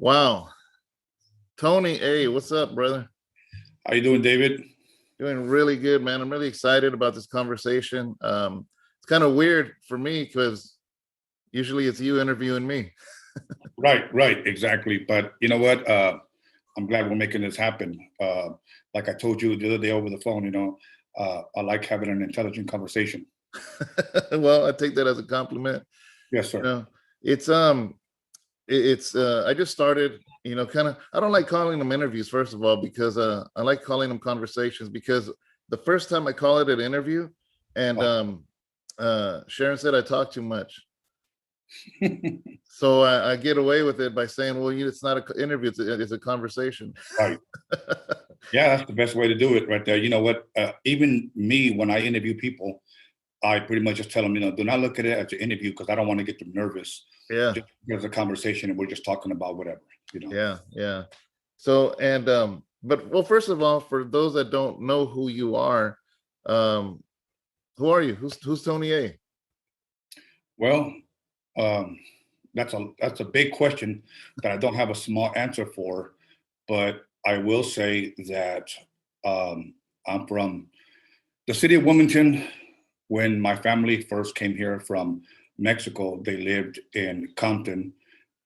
Wow. Tony, hey, what's up, brother? How you doing, David? Doing really good, man. I'm really excited about this conversation. It's kind of weird for me because usually it's you interviewing me. Right, exactly. But you know what? I'm glad we're making this happen. Like I told you the other day over the phone, I like having an intelligent conversation. Well, I take that as a compliment. Yes, You sir. know, it's I just started, kind of I don't like calling them interviews, first of all, because I like calling them conversations because the first time I call it an interview and Sharon said I talk too much. So I get away with it by saying, well, it's not an interview, it's a conversation. Right. Yeah, that's the best way to do it right there. You know what? Even me, when I interview people, I pretty much just tell them, do not look at it as an interview because I don't want to get them nervous. Yeah, Just there's a conversation and we're just talking about whatever. yeah. So, and but well, first of all, for those that don't know who you um, who are you? Who's Tony A? Well, um, that's a big question that I don't have a small answer for, but I will say that I'm from the city of Wilmington. When my family first came here from Mexico, they lived in Compton.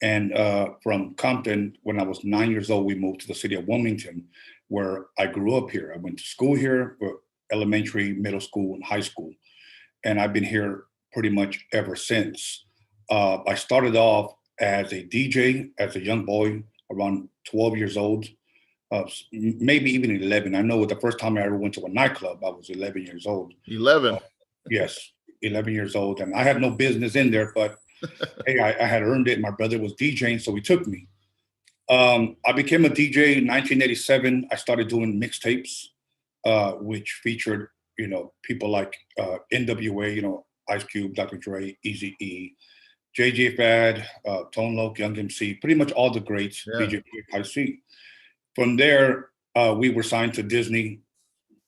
And from Compton, when I was 9 years old, we moved to the city of Wilmington, where I grew up here. I went to school here, elementary, middle school, and high school. And I've been here pretty much ever since. I started off as a DJ as a young boy, around 12 years old, maybe even 11. I know the first time I ever went to a nightclub, I was 11 years old. 11. Yes, 11 years old. And I had no business in there, but hey, I had earned it. My brother was DJing, so he took me. I became a DJ in 1987. I started doing mixtapes, which featured, people like NWA, Ice Cube, Dr. Dre, Easy E, JJ Fad, Tone Loc, Young MC, pretty much all the greats, Yeah. DJ High C. From there, we were signed to Disney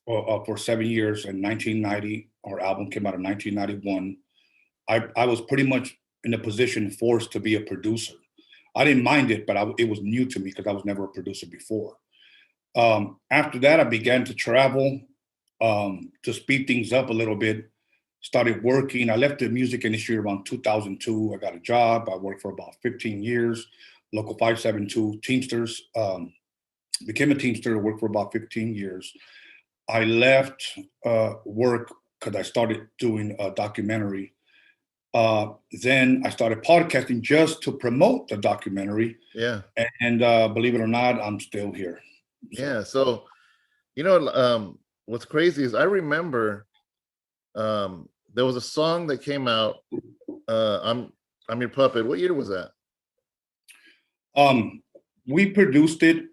for 7 years. In 1990, our album came out in 1991. I was pretty much in a position forced to be a producer. I didn't mind it, but it was new to me because I was never a producer before. After that, I began to travel to speed things up a little bit. Started working. I left the music industry around 2002. I got a job. I worked for about 15 years, local 572 Teamsters. Became a Teamster, worked for about 15 years. I left work because I started doing a documentary. Then I started podcasting just to promote the documentary. Yeah. And believe it or not, I'm still here. Yeah. So, you know, what's crazy is I remember there was a song that came out. I'm your puppet. What year was that? We produced it.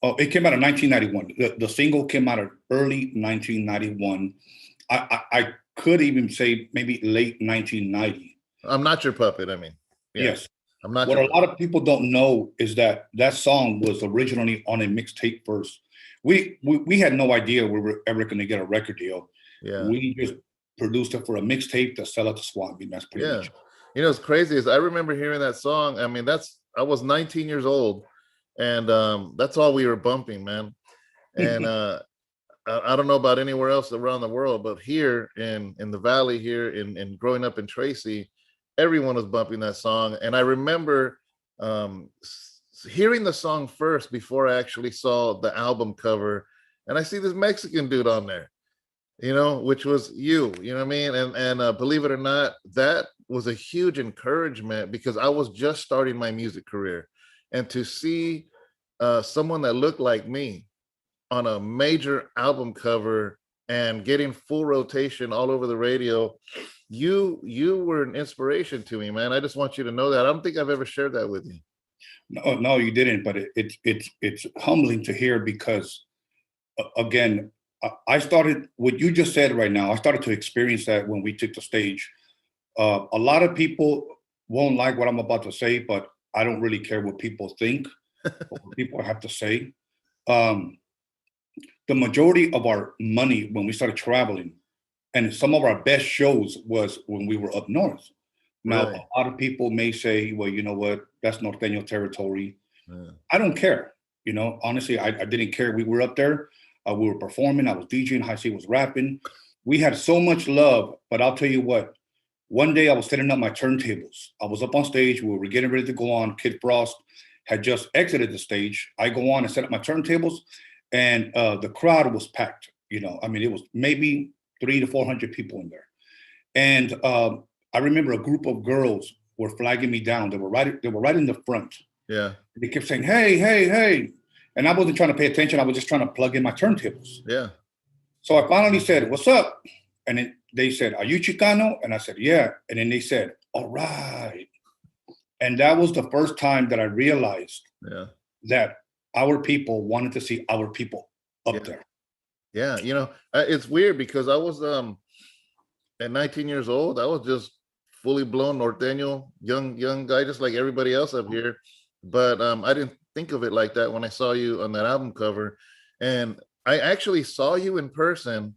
It came out in 1991. The single came out in early 1991. I could even say maybe late 1990. I'm not your puppet. I mean, yeah, Yes. I'm not What your a lot puppet. of people don't know is that that song was originally on a mixtape first. We had no idea we were ever going to get a record deal. Yeah. We just produced it for a mixtape to sell it to Swamp Meat. That's pretty Yeah. much. What's crazy is I remember hearing that song. I mean, I was 19 years old, and that's all we were bumping, man. And I don't know about anywhere else around the world, but here in the valley here in growing up in Tracy, everyone was bumping that song. And I remember hearing the song first before I actually saw the album cover, and I see this Mexican dude on there, which was you know what I mean? And believe it or not, that was a huge encouragement because I was just starting my music career. And to see someone that looked like me on a major album cover and getting full rotation all over the radio, you were an inspiration to me, man. I just want you to know that. I don't think I've ever shared that with you. No, you didn't. But it's humbling to hear because again, I started what you just said right now. I started to experience that when we took the stage. A lot of people won't like what I'm about to say, but I don't really care what people think or what people have to say. Um, the majority of our money when we started traveling and some of our best shows was when we were up north. Now, Really? a lot of people may say, well, you know what, that's Norteño territory. Yeah. I don't care. Honestly, I didn't care. We were up there. We were performing. I was DJing. High C was rapping. We had so much love. But I'll tell you what. One day I was setting up my turntables. I was up on stage. We were getting ready to go on. Kid Frost had just exited the stage. I go on and set up my turntables, and the crowd was packed. It was maybe 300 to 400 people in there. And I remember a group of girls were flagging me down. They were right in the front. Yeah. They kept saying, "Hey, hey, hey." And I wasn't trying to pay attention. I was just trying to plug in my turntables. Yeah. So I finally said, "What's up?" And then they said, "Are you Chicano?" And I said, "Yeah." And then they said, "All right." And that was the first time that I realized that our people wanted to see our people up there. Yeah. It's weird because I was at 19 years old, I was just fully blown norteño, young guy, just like everybody else up here. But I didn't think of it like that when I saw you on that album cover. And I actually saw you in person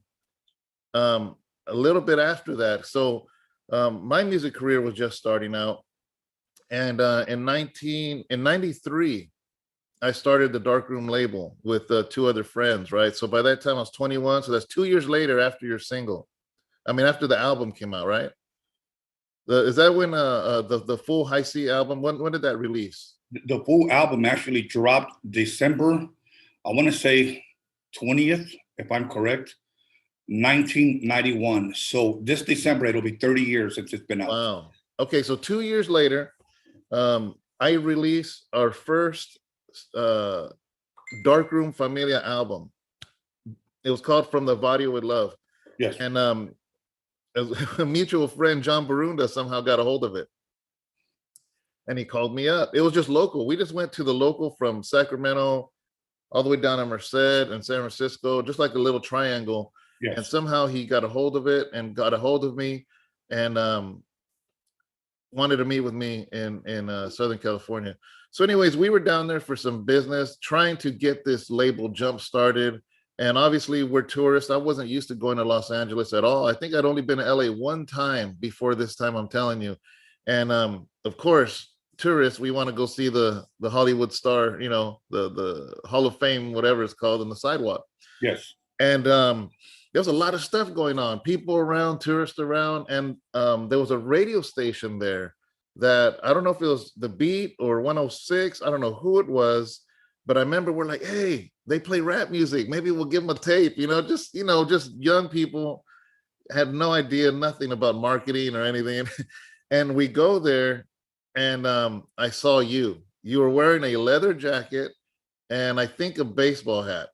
a little bit after that. So my music career was just starting out. And in 93, I started the Darkroom label with 2 other friends, right? So by that time I was 21. So that's 2 years later after your single. After the album came out, right? Is that when the full High C album? When did that release? The full album actually dropped December, I want to say 20th, if I'm correct, 1991. So this December it'll be 30 years since it's been out. Wow. Okay, so 2 years later, I released our first Darkroom Familia album. It was called From the Body with Love. Yes. And a mutual friend, John Barunda, somehow got a hold of it. And he called me up. It was just local. We just went to the local from Sacramento all the way down to Merced and San Francisco, just like a little triangle. Yes. And somehow he got a hold of it and got a hold of me and wanted to meet with me in Southern California. So anyways, we were down there for some business, trying to get this label jump started. And obviously we're tourists. I wasn't used to going to Los Angeles at all. I think I'd only been to LA one time before this time, I'm telling you. And of course, tourists, we want to go see the Hollywood star, the Hall of Fame, whatever it's called, on the sidewalk. Yes. And there was a lot of stuff going on, people around, tourists around. And there was a radio station there that, I don't know if it was The Beat or 106. I don't know who it was, but I remember we're like, hey, they play rap music. Maybe we'll give them a tape, just young people, had no idea, nothing about marketing or anything. And we go there and I saw you. You were wearing a leather jacket and I think a baseball hat.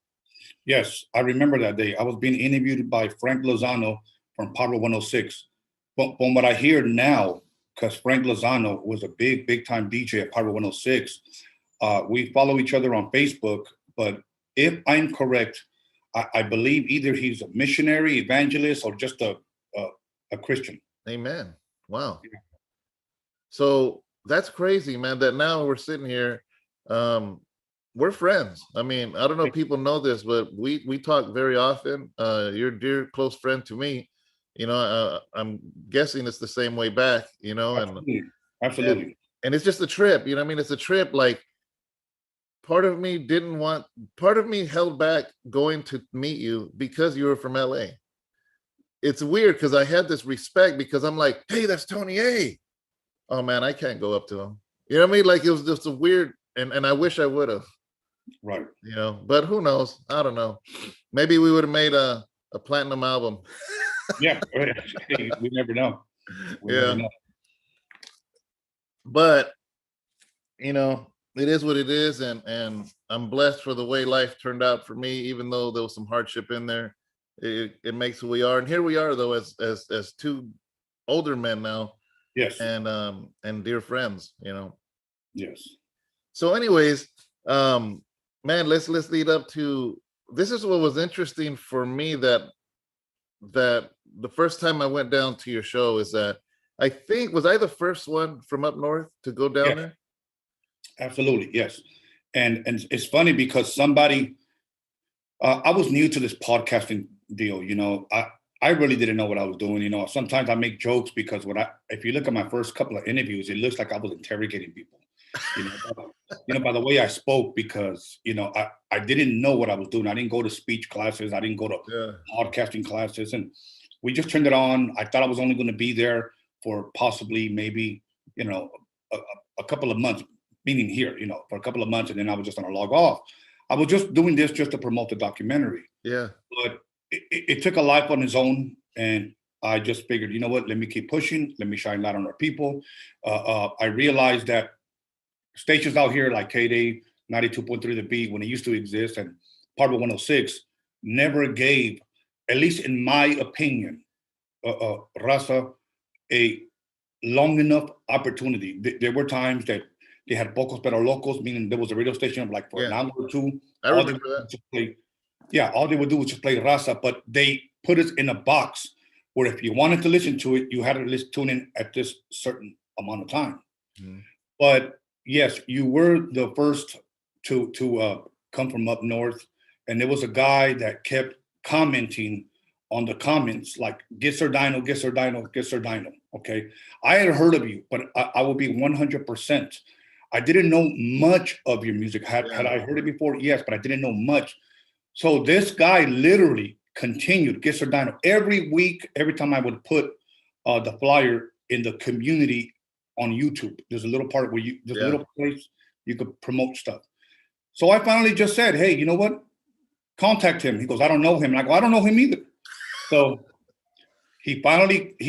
Yes, I remember that day. I was being interviewed by Frank Lozano from Power 106. But from what I hear now, because Frank Lozano was a big time DJ at Power 106, we follow each other on Facebook. But if I'm correct, I believe either he's a missionary, evangelist, or just a Christian. Amen. Wow. Yeah. So that's crazy, man, that now we're sitting here. We're friends. I don't know if people know this, but we talk very often. You're a dear close friend to me. I'm guessing it's the same way back, Absolutely. And it's just a trip, it's a trip. Like, part of me held back going to meet you because you were from LA. It's weird because I had this respect because I'm like, hey, that's Tony A. Oh man, I can't go up to him. You know what I mean? Like, it was just a weird, and I wish I would have. Right. But who knows? I don't know. Maybe we would have made a platinum album. Yeah, we never know. Never know. But it is what it is, and I'm blessed for the way life turned out for me, even though there was some hardship in there. It makes who we are, and here we are though as 2 older men now. Yes. And dear friends, Yes. So anyways, man, let's lead up to, this is what was interesting for me, that the first time I went down to your show is that I think, was I the first one from up north to go down there? Absolutely, yes. And it's funny because somebody, I was new to this podcasting deal, I really didn't know what I was doing. Sometimes I make jokes because if you look at my first couple of interviews, it looks like I was interrogating people. you know, by the way I spoke, because, I didn't know what I was doing. I didn't go to speech classes. I didn't go to Yeah. podcasting classes. And we just turned it on. I thought I was only going to be there for possibly maybe, a, a couple of months, meaning here, for a couple of months. And then I was just going to log off. I was just doing this just to promote the documentary. Yeah. But it took a life on its own. And I just figured, you know what, let me keep pushing. Let me shine light on our people. I realized that stations out here like KD 92.3 The Beat, when it used to exist, and Part 106, never gave, at least in my opinion, Raza, a long enough opportunity. There were times that they had pocos pero locos, meaning there was a radio station like for an hour or two. I remember that. All they would do was just play Raza, but they put us in a box where if you wanted to listen to it, you had to tune in at this certain amount of time. Mm-hmm. But yes, you were the first to come from up north, and there was a guy that kept commenting on the comments like "Get Sir Dino, get Sir Dino, get Sir Dino." Okay, I had heard of you, but I will be 100%. I didn't know much of your music. Had I heard it before? Yes, but I didn't know much. So this guy literally continued "Get Sir Dino" every week. Every time I would put the flyer in the community on YouTube, there's a little part where a little place you could promote stuff. So I finally just said, "Hey, you know what? Contact him." He goes, "I don't know him." And I go, "I don't know him either." So he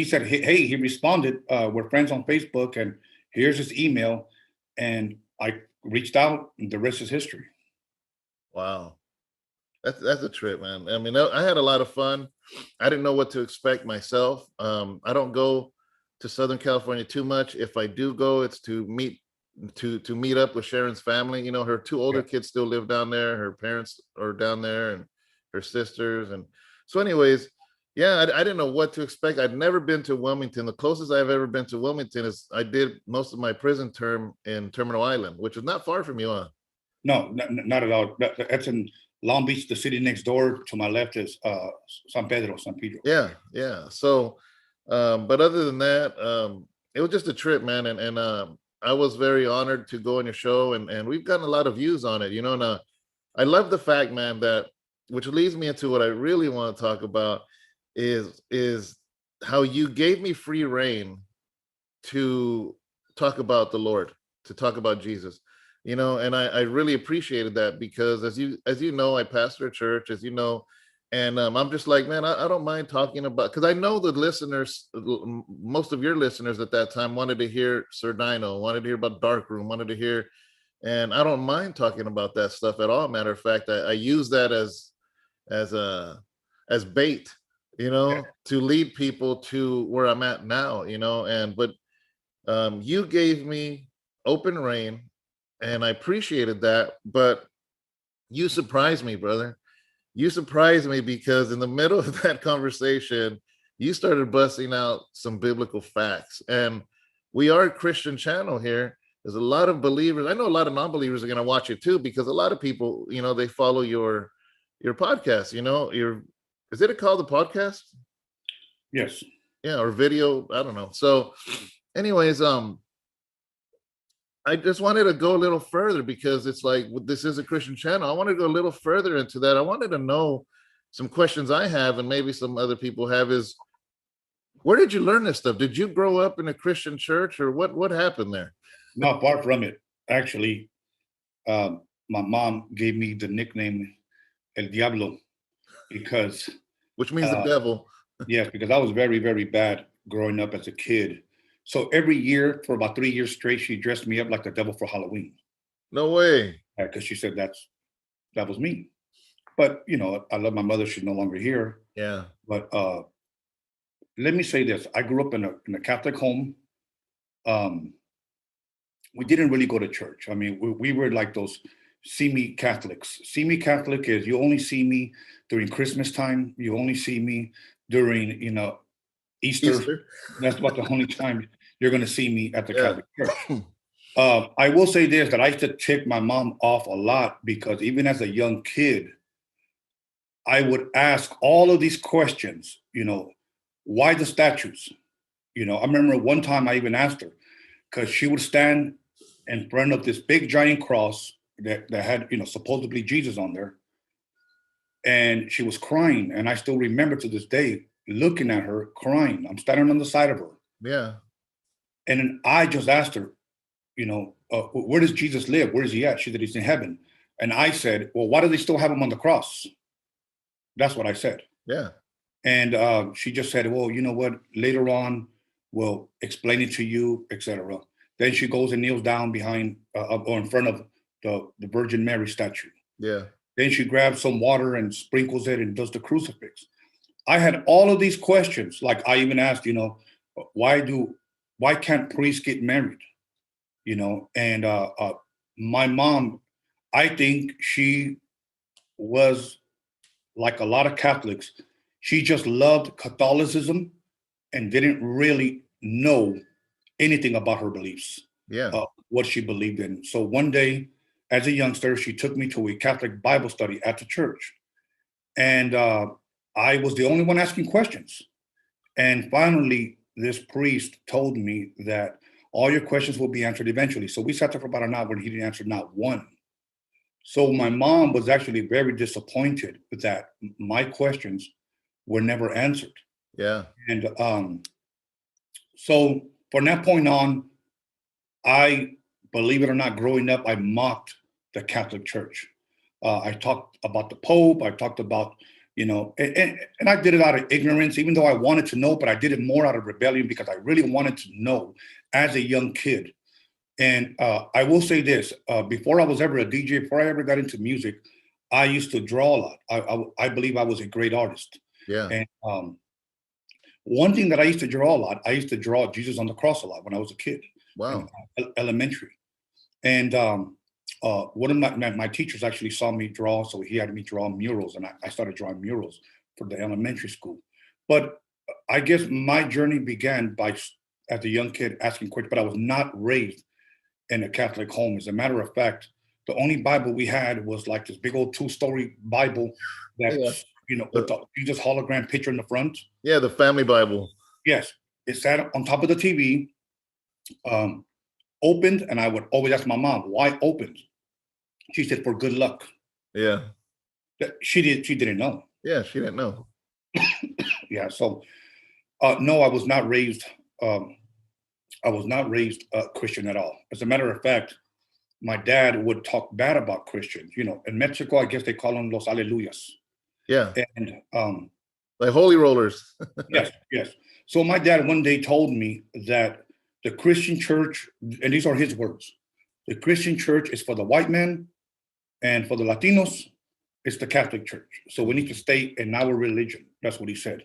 said, "Hey," he responded, "We're friends on Facebook, and here's his email." And I reached out, and the rest is history. Wow. That's a trip, man. I mean, I had a lot of fun. I didn't know what to expect myself. I don't go to Southern California too much. If I do go, it's to meet up with Sharon's family. Her two older kids still live down there. Her parents are down there, and her sisters. And so, anyways, I didn't know what to expect. I'd never been to Wilmington. The closest I've ever been to Wilmington is I did most of my prison term in Terminal Island, which is not far from you, huh? No, not at all. That's in Long Beach. The city next door to my left is San Pedro. Yeah. So, but other than that, it was just a trip, man. And I was very honored to go on your show, and we've gotten a lot of views on it, and I love the fact, man, that, which leads me into what I really want to talk about is how you gave me free reign to talk about the Lord, to talk about Jesus. And I really appreciated that, because as you know, I pastor a church, as you know, and I'm just like, man, I don't mind talking about, because I know the listeners, most of your listeners at that time wanted to hear Sir Dino, wanted to hear about Darkroom, wanted to hear, and I don't mind talking about that stuff at all. Matter of fact, I use that as bait, to lead people to where I'm at now, but you gave me open reign. And I appreciated that, but you surprised me, brother. You surprised me, because in the middle of that conversation, you started busting out some biblical facts. And we are a Christian channel here. There's a lot of believers. I know a lot of non-believers are going to watch it too, because a lot of people, they follow your podcast. Is it called the podcast? Yes. Yeah, or video. I don't know. So, anyways, I just wanted to go a little further, because it's like, this is a Christian channel. I want to go a little further into that. I wanted to know some questions I have, and maybe some other people have, is where did you learn this stuff? Did you grow up in a Christian church, or what happened there? Not far from it. Actually, my mom gave me the nickname El Diablo, because... Which means the devil. Yes, because I was very, very bad growing up as a kid. So every year for about 3 years straight, she dressed me up like the devil for Halloween. No way. Because she said that was me. But, I love my mother. She's no longer here. Yeah. But let me say this. I grew up in a Catholic home. We didn't really go to church. I mean, we were like those see-me Catholics. See-me Catholic is you only see me during Christmas time. You only see me during, Easter. That's about the only time you're going to see me at the Catholic Church. I will say this, that I used to tick my mom off a lot, because even as a young kid, I would ask all of these questions, why the statues? I remember one time I even asked her, because she would stand in front of this big giant cross that had, supposedly Jesus on there. And she was crying. And I still remember to this day looking at her crying. I'm standing on the side of her. Yeah. And then I just asked her, where does Jesus live? Where is he at? She said, he's in heaven. And I said, well, why do they still have him on the cross? That's what I said. Yeah. And she just said, well, you know what? Later on, we'll explain it to you, etc. Then she goes and kneels down behind or in front of the Virgin Mary statue. Yeah. Then she grabs some water and sprinkles it and does the crucifix. I had all of these questions. Like I even asked, why can't priests get married? And my mom, I think she was like a lot of Catholics. She just loved Catholicism and didn't really know anything about her beliefs, Yeah. what she believed in. So one day, as a youngster, she took me to a Catholic Bible study at the church. And I was the only one asking questions. And finally, this priest told me that all your questions will be answered eventually. So we sat there for about an hour and he didn't answer not one. So my mom was actually very disappointed that my questions were never answered. Yeah. And so from that point on, I, believe it or not, growing up, I mocked the Catholic Church. I talked about the Pope. I talked about, and I did it out of ignorance, even though I wanted to know, but I did it more out of rebellion because I really wanted to know as a young kid. And I will say this, before I was ever a DJ, before I ever got into music, I used to draw a lot. I believe I was a great artist. Yeah. And one thing that I used to draw a lot, I used to draw Jesus on the cross a lot when I was a kid. Wow. In elementary. And one of my teachers actually saw me draw, so he had me draw murals, and I started drawing murals for the elementary school. But I guess my journey began by, as a young kid, asking questions, but I was not raised in a Catholic home. As a matter of fact, the only Bible we had was like this big old 2-story Bible that, with the Jesus hologram picture in the front. Yeah, the family Bible. Yes, it sat on top of the TV, opened, and I would always ask my mom, why opened? She said, for good luck. Yeah. She didn't know. Yeah, she didn't know. Yeah, so no, I was not raised Christian at all. As a matter of fact, my dad would talk bad about Christians. In Mexico, I guess they call them los aleluyas. Yeah. And like holy rollers. yes. So my dad one day told me that the Christian church, and these are his words, the Christian church is for the white man, and for the Latinos, it's the Catholic Church. So we need to stay in our religion. That's what he said.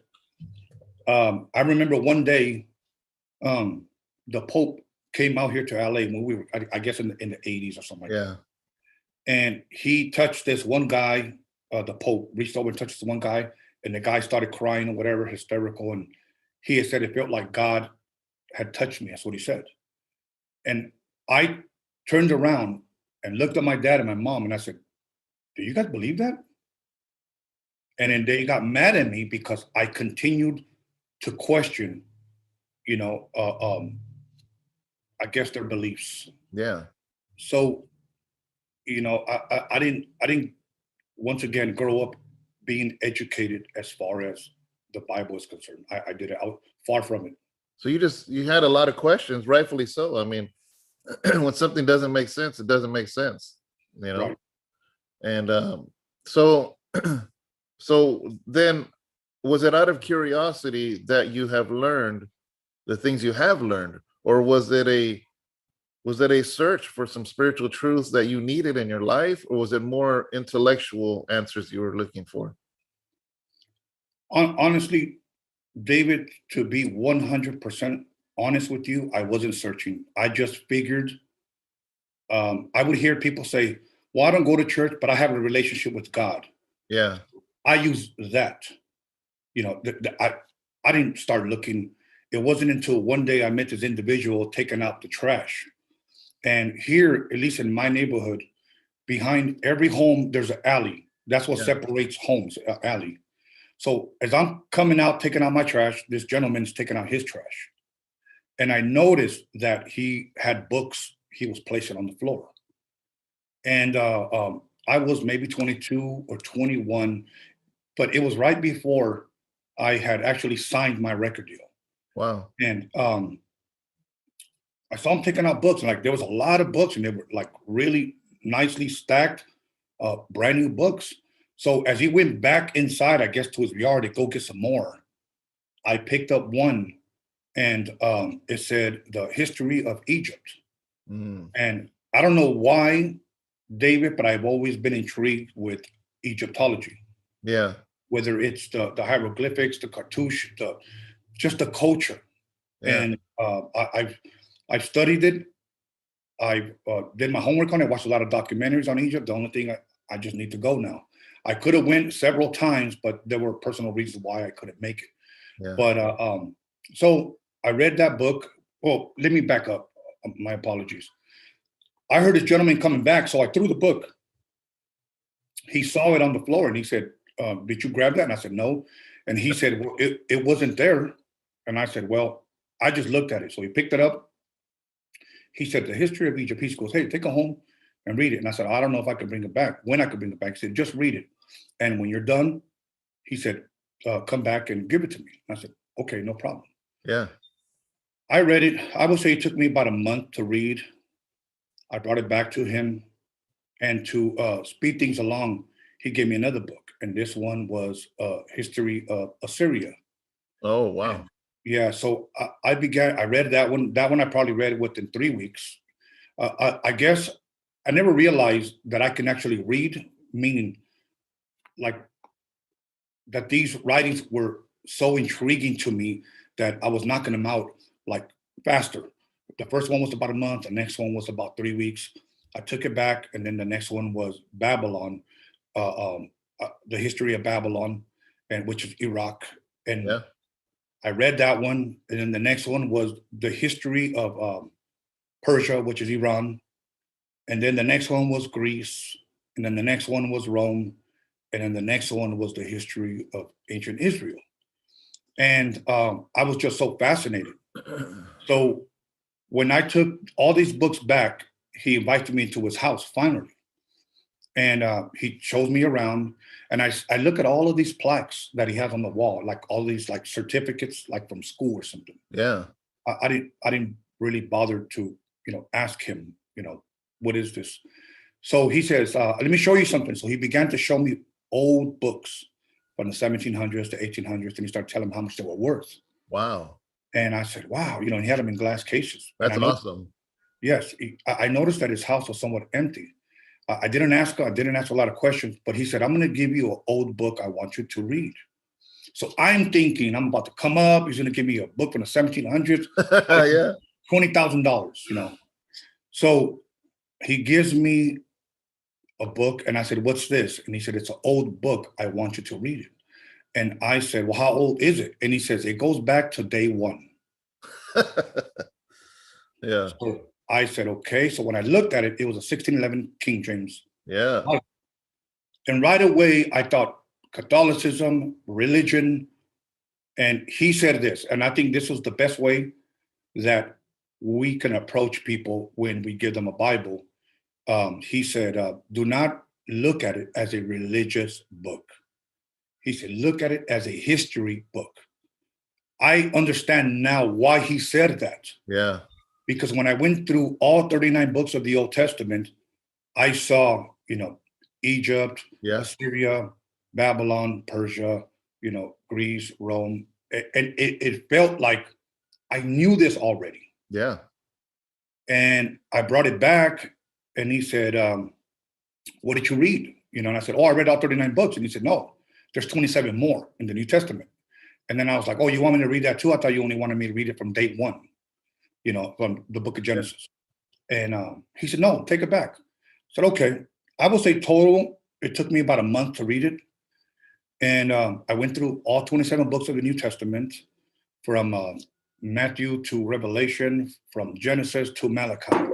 I remember one day, the Pope came out here to LA when we were, I guess, in the 80s or something like that. And he touched this one guy, the Pope reached over and touched this one guy, and the guy started crying or whatever, hysterical. And he had said it felt like God had touched me. That's what he said. And I turned around and looked at my dad and my mom, and I said, do you guys believe that? And then they got mad at me because I continued to question, I guess their beliefs. Yeah. So, I didn't once again grow up being educated as far as the Bible is concerned. I did it. I was far from it. So you had a lot of questions, rightfully so. I mean, when something doesn't make sense, it doesn't make sense, Right. And so then, was it out of curiosity that you have learned the things you have learned, or was it a search for some spiritual truths that you needed in your life, or was it more intellectual answers you were looking for? Honestly, David, to be 100% honest with you, I wasn't searching. I just figured, I would hear people say, well, I don't go to church, but I have a relationship with God. Yeah. I use that. I didn't start looking. It wasn't until one day I met this individual taking out the trash. And here, at least in my neighborhood, behind every home, there's an alley. That's what separates homes, an alley. So as I'm coming out, taking out my trash, this gentleman's taking out his trash. And I noticed that he had books he was placed on the floor. And I was maybe 22 or 21, but it was right before I had actually signed my record deal. Wow. And I saw him taking out books, and like there was a lot of books, and they were like really nicely stacked, brand new books. So as he went back inside, I guess to his yard to go get some more, I picked up one, and it said the history of Egypt. Mm. And I don't know why, David, but I've always been intrigued with Egyptology, Yeah. whether it's the hieroglyphics, the cartouche, just the culture. Yeah. And I've studied it. I did my homework on it. Watched a lot of documentaries on Egypt. The only thing I just need to go now. I could have went several times, but there were personal reasons why I couldn't make it. Yeah. But so I read that book. Well, let me back up. My apologies. I heard this gentleman coming back, so I threw the book. He saw it on the floor and he said, "Did you grab that?" And I said, "No." And he said, "Well, it wasn't there." And I said, "Well, I just looked at it." So he picked it up. He said, "The history of Egypt." He goes, "Hey, take it home and read it." And I said, "I don't know if I can bring it back. When I could bring it back?" He said, "Just read it. And when you're done," he said, "come back and give it to me." And I said, "Okay, no problem." Yeah. I read it. I would say it took me about a month to read. I brought it back to him. And to speed things along, he gave me another book. And this one was History of Assyria. Oh, And wow. yeah, so I read that one. That one I probably read within 3 weeks. I guess I never realized that I can actually read, meaning like that these writings were so intriguing to me that I was knocking them out like faster. The first one was about a month, the next one was about 3 weeks. I took it back, and then the next one was Babylon, the history of Babylon, and which is Iraq. And Yeah. I read that one, and then the next one was the history of Persia, which is Iran, and then the next one was Greece, and then the next one was Rome, and then the next one was the history of ancient Israel. And I was just so fascinated. So when I took all these books back, he invited me into his house finally, and he shows me around. And I look at all of these plaques that he has on the wall, like all these like certificates, like from school or something. Yeah. I didn't really bother to ask him what is this. So he says, let me show you something. So he began to show me old books from the 1700s to 1800s, and he started telling me how much they were worth. Wow. And I said, wow, he had them in glass cases. And That's I know, awesome. yes, I noticed that his house was somewhat empty. I didn't ask a lot of questions, but he said, I'm going to give you an old book I want you to read. So I'm thinking I'm about to come up. He's going to give me a book from the 1700s, Yeah. $20,000. So he gives me a book, and I said, what's this? And he said, it's an old book. I want you to read it. And I said, well, how old is it? And he says, it goes back to day one. Yeah. So I said, okay. So when I looked at it, it was a 1611 King James. Yeah. And right away, I thought Catholicism, religion. And he said this, and I think this was the best way that we can approach people when we give them a Bible. He said, do not look at it as a religious book. He said, look at it as a history book. I understand now why he said that. Yeah. Because when I went through all 39 books of the Old Testament, I saw, Egypt, Yeah. Assyria, Babylon, Persia, Greece, Rome. And it felt like I knew this already. Yeah. And I brought it back, and he said, what did you read? And I said, oh, I read all 39 books. And he said, no, there's 27 more in the New Testament. And then I was like, oh, you want me to read that too? I thought you only wanted me to read it from date one, from the book of Genesis. Yeah. And he said, no, take it back. I said, okay. I will say total, it took me about a month to read it. And I went through all 27 books of the New Testament, from Matthew to Revelation, from Genesis to Malachi.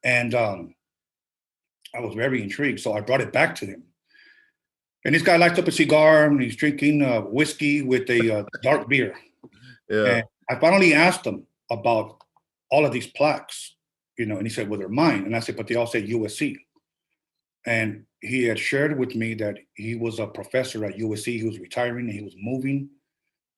And I was very intrigued. So I brought it back to him. And this guy lights up a cigar, and he's drinking whiskey with a dark beer. Yeah. And I finally asked him about all of these plaques. and he said, well, they're mine. And I said, but they all say USC. And he had shared with me that he was a professor at USC. He was retiring and he was moving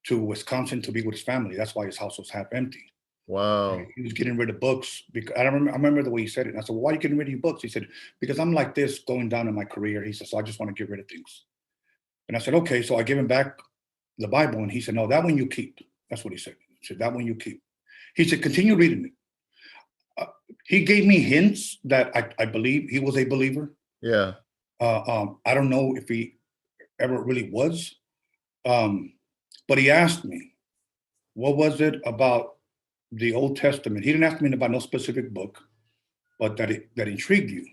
to Wisconsin to be with his family. That's why his house was half empty. Wow. He was getting rid of books because I remember the way he said it. And I said, well, why are you getting rid of your books? He said, because I'm like this going down in my career. He said, so I just want to get rid of things. And I said, okay. So I give him back the Bible. And he said, no, that one you keep. That's what he said. He said, that one you keep. He said, continue reading it. He gave me hints that I believe he was a believer. Yeah. I don't know if he ever really was. But he asked me, what was it about the Old Testament? He didn't ask me about no specific book, but that intrigued you.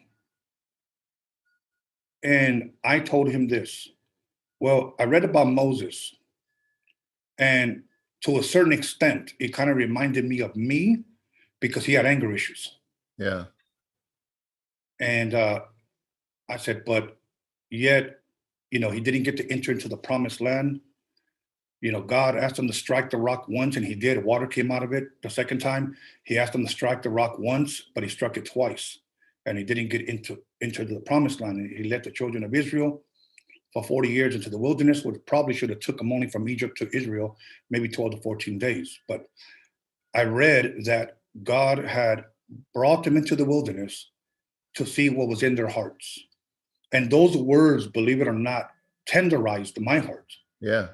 And I told him this. Well, I read about Moses, and to a certain extent, it kind of reminded me of me because he had anger issues. Yeah. And I said, but yet, he didn't get to enter into the promised land. God asked him to strike the rock once, and he did. Water came out of it. The second time, he asked him to strike the rock once, but he struck it twice, and he didn't get into the promised land. And he led the children of Israel for 40 years into the wilderness, which probably should have took them only from Egypt to Israel, maybe 12 to 14 days. But I read that God had brought them into the wilderness to see what was in their hearts. And those words, believe it or not, tenderized my heart. Yeah.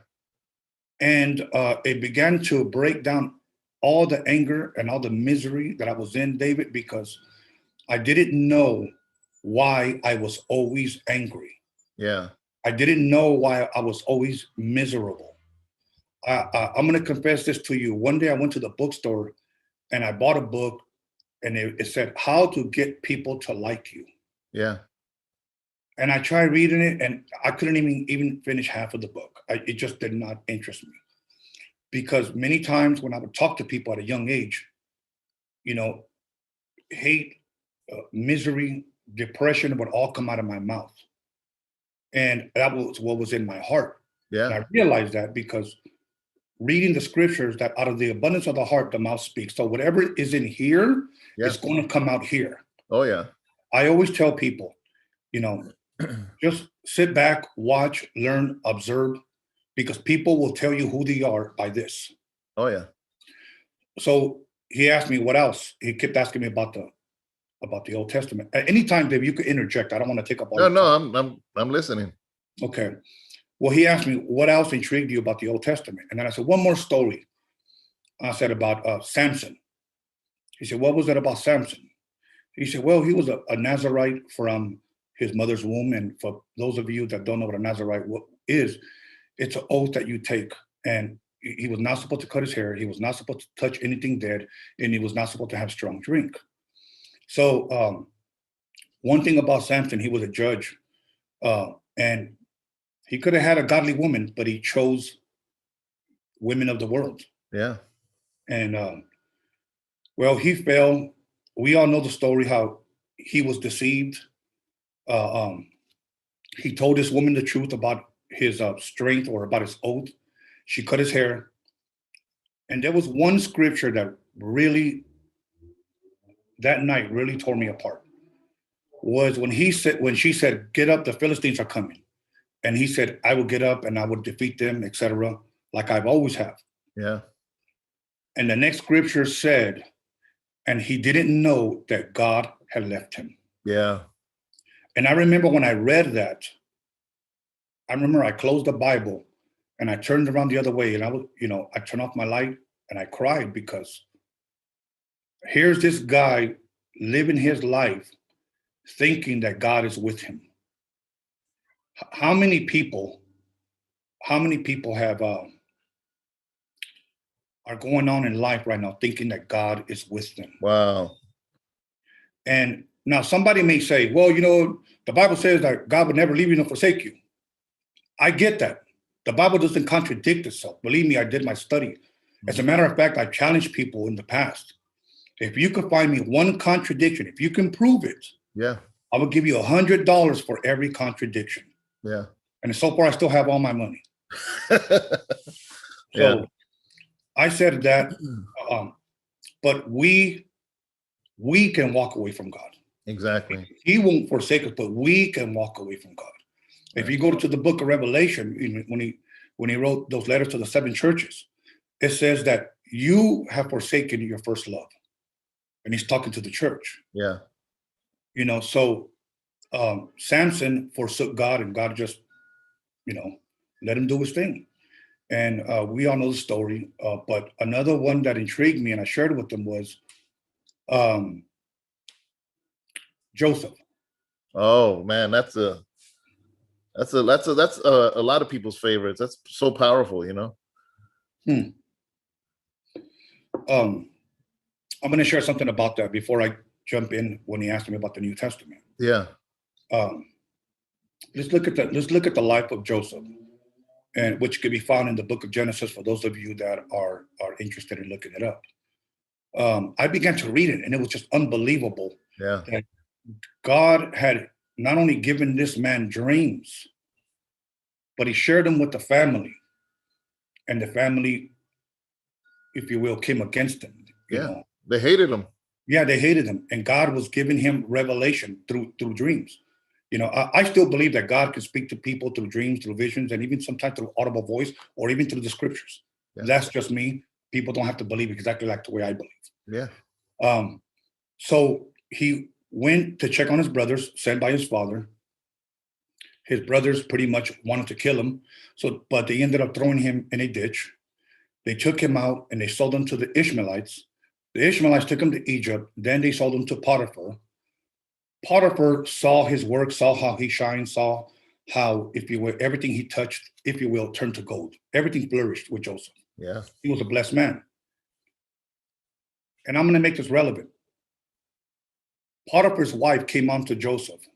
And it began to break down all the anger and all the misery that I was in, David, because I didn't know why I was always angry. Yeah. I didn't know why I was always miserable. I'm going to confess this to you. One day I went to the bookstore and I bought a book, and it said, How to Get People to Like You. Yeah. And I tried reading it, and I couldn't even finish half of the book. It just did not interest me. Because many times when I would talk to people at a young age, hate, misery, depression would all come out of my mouth. And that was what was in my heart. Yeah. And I realized that because reading the scriptures, that out of the abundance of the heart, the mouth speaks. So whatever is in here is going to come out here. Oh, yeah. I always tell people, just sit back, watch, learn, observe, because people will tell you who they are by this. Oh, yeah. So he asked me what else. He kept asking me about the Old Testament. At any time, Dave, you could interject. I don't want to take up all your time. I'm listening. Okay. Well, he asked me, what else intrigued you about the Old Testament? And then I said, one more story. I said about Samson. He said, what was it about Samson? He said, well, he was a Nazarite from his mother's womb. And for those of you that don't know what a Nazarite is, it's an oath that you take. And he was not supposed to cut his hair. He was not supposed to touch anything dead. And he was not supposed to have strong drink. So one thing about Samson, he was a judge. And he could have had a godly woman, but he chose women of the world. Yeah. And well, he fell. We all know the story, how he was deceived. He told this woman the truth about his strength or about his oath. She cut his hair. And there was one scripture that really, that night really tore me apart. Was when she said, get up, the Philistines are coming. And he said, I will get up and I will defeat them, etc., like I've always have. Yeah. And the next scripture said, and he didn't know that God had left him. Yeah. And I remember when I read that, I closed the Bible and I turned around the other way, and I turned off my light and I cried, because here's this guy living his life thinking that God is with him. How many people have are going on in life right now thinking that God is with them? Wow. And now somebody may say, well, the Bible says that God would never leave you nor forsake you. I get that. The Bible doesn't contradict itself. Believe me, I did my study. As a matter of fact, I challenged people in the past. If you could find me one contradiction, if you can prove it, yeah, I will give you $100 for every contradiction. Yeah. And so far, I still have all my money. Yeah. So I said that, but we we can walk away from God. Exactly. He won't forsake us, but we can walk away from God. If you go to the book of Revelation, when he wrote those letters to the 7 churches, it says that you have forsaken your first love. And he's talking to the church. Yeah. So Samson forsook God, and God just, let him do his thing. And we all know the story. But another one that intrigued me and I shared with them was Joseph. Oh man, that's a lot of people's favorites. That's so powerful, I'm going to share something about that before I jump in when he asked me about the New Testament. Yeah. Let's look at the life of Joseph, and which could be found in the book of Genesis for those of you that are interested in looking it up. I began to read it, and it was just unbelievable. Yeah. That God had not only given this man dreams, but he shared them with the family, and the family, if you will, came against him. They hated him. Yeah, they hated him, and God was giving him revelation through dreams. I still believe that God can speak to people through dreams, through visions, and even sometimes through audible voice, or even through the scriptures. Yeah. That's just me. People don't have to believe exactly like the way I believe. Yeah. So he went to check on his brothers, sent by his father. His brothers pretty much wanted to kill him, but they ended up throwing him in a ditch. They took him out and they sold him to the Ishmaelites. The Ishmaelites took him to Egypt. Then they sold him to Potiphar. Potiphar saw his work, saw how he shined, saw how, if you will, everything he touched, if you will, turned to gold. Everything flourished with Joseph. Yeah. He was a blessed man. And I'm going to make this relevant. Potiphar's wife came on to Joseph,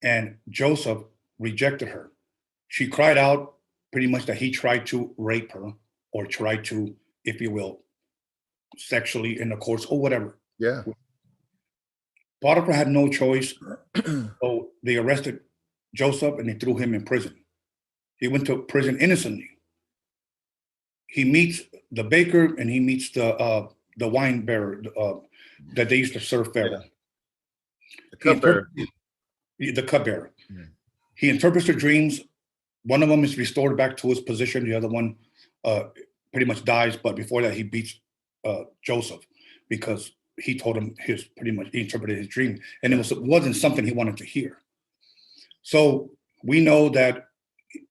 and Joseph rejected her. She cried out pretty much that he tried to rape her or tried to, if you will, sexually intercourse or whatever. Yeah. Potiphar had no choice. So they arrested Joseph and they threw him in prison. He went to prison innocently. He meets the baker and he meets the wine bearer that they used to serve Pharaoh. Yeah. The cupbearer. The cupbearer. Yeah. He interprets the dreams. One of them is restored back to his position. The other one pretty much dies. But before that, he beats Joseph because he told him he interpreted his dream, and it wasn't something he wanted to hear. So we know that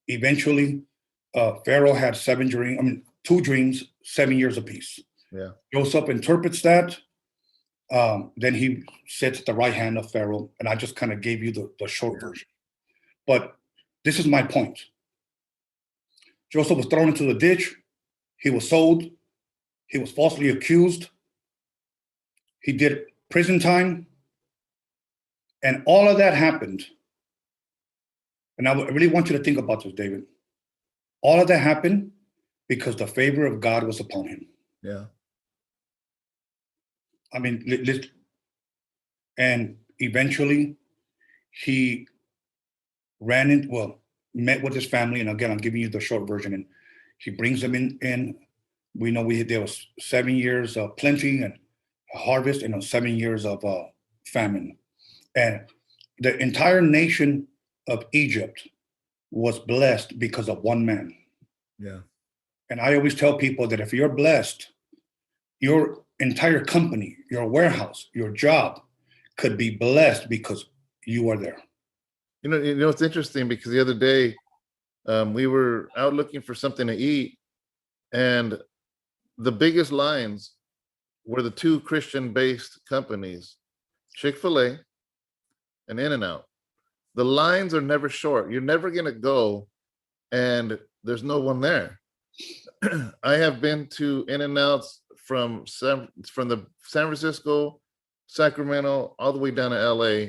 eventually Pharaoh had 2 dreams, 7 years apiece. Yeah. Joseph interprets that. Then he sits at the right hand of Pharaoh, and I just kind of gave you the short version. But this is my point. Joseph was thrown into the ditch. He was sold. He was falsely accused. He did prison time. And all of that happened. And I really want you to think about this, David. All of that happened because the favor of God was upon him. Yeah. I mean, and eventually he met with his family. And again, I'm giving you the short version. And he brings them in. We know there was 7 years of plenty and harvest and 7 years of famine. And the entire nation of Egypt was blessed because of one man. Yeah. And I always tell people that if you're blessed, your entire company, your warehouse, your job could be blessed because you are there. It's interesting because the other day we were out looking for something to eat, and the biggest lines were the 2 Christian-based companies, Chick-fil-A and In-N-Out. The lines are never short. You're never going to go and there's no one there. I have been to In-N-Outs from the San Francisco, Sacramento, all the way down to LA,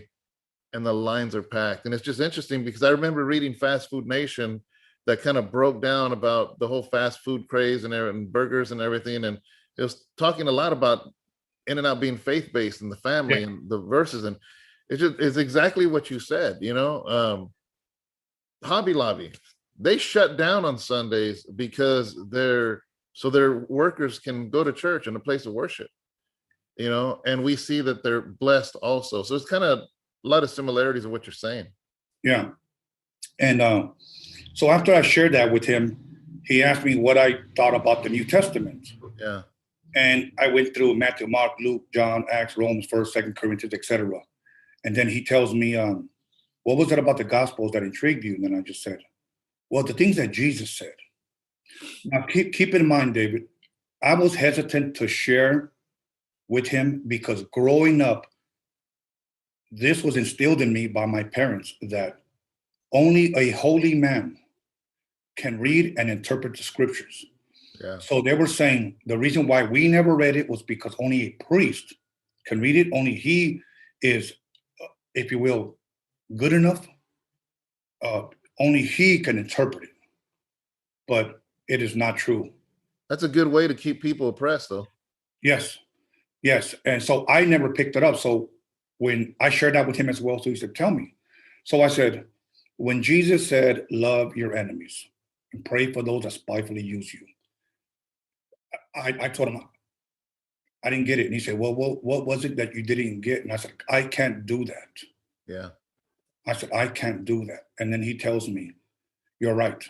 and the lines are packed. And it's just interesting because I remember reading Fast Food Nation that kind of broke down about the whole fast food craze and burgers and everything. And it was talking a lot about In-N-Out being faith-based and the family and the verses. And it's exactly what you said, Hobby Lobby, they shut down on Sundays because their workers can go to church and a place of worship. and we see that they're blessed also. So it's kind of a lot of similarities of what you're saying. Yeah. And so after I shared that with him, he asked me what I thought about the New Testament. Yeah. And I went through Matthew, Mark, Luke, John, Acts, Romans, 1st, 2nd Corinthians, etc. And then he tells me, what was it about the Gospels that intrigued you? And then I just said, well, the things that Jesus said. Now, keep in mind, David, I was hesitant to share with him because growing up, this was instilled in me by my parents that only a holy man can read and interpret the scriptures. Yeah. So they were saying the reason why we never read it was because only a priest can read it. Only he is, if you will, good enough. Only he can interpret it. But it is not true. That's a good way to keep people oppressed, though. Yes. Yes. And so I never picked it up. So when I shared that with him as well, so he said, tell me. So I said, when Jesus said, love your enemies and pray for those that spitefully use you, I told him, I didn't get it. And he said, well, what was it that you didn't get? And I said, I can't do that. Yeah. I said, I can't do that. And then he tells me, you're right.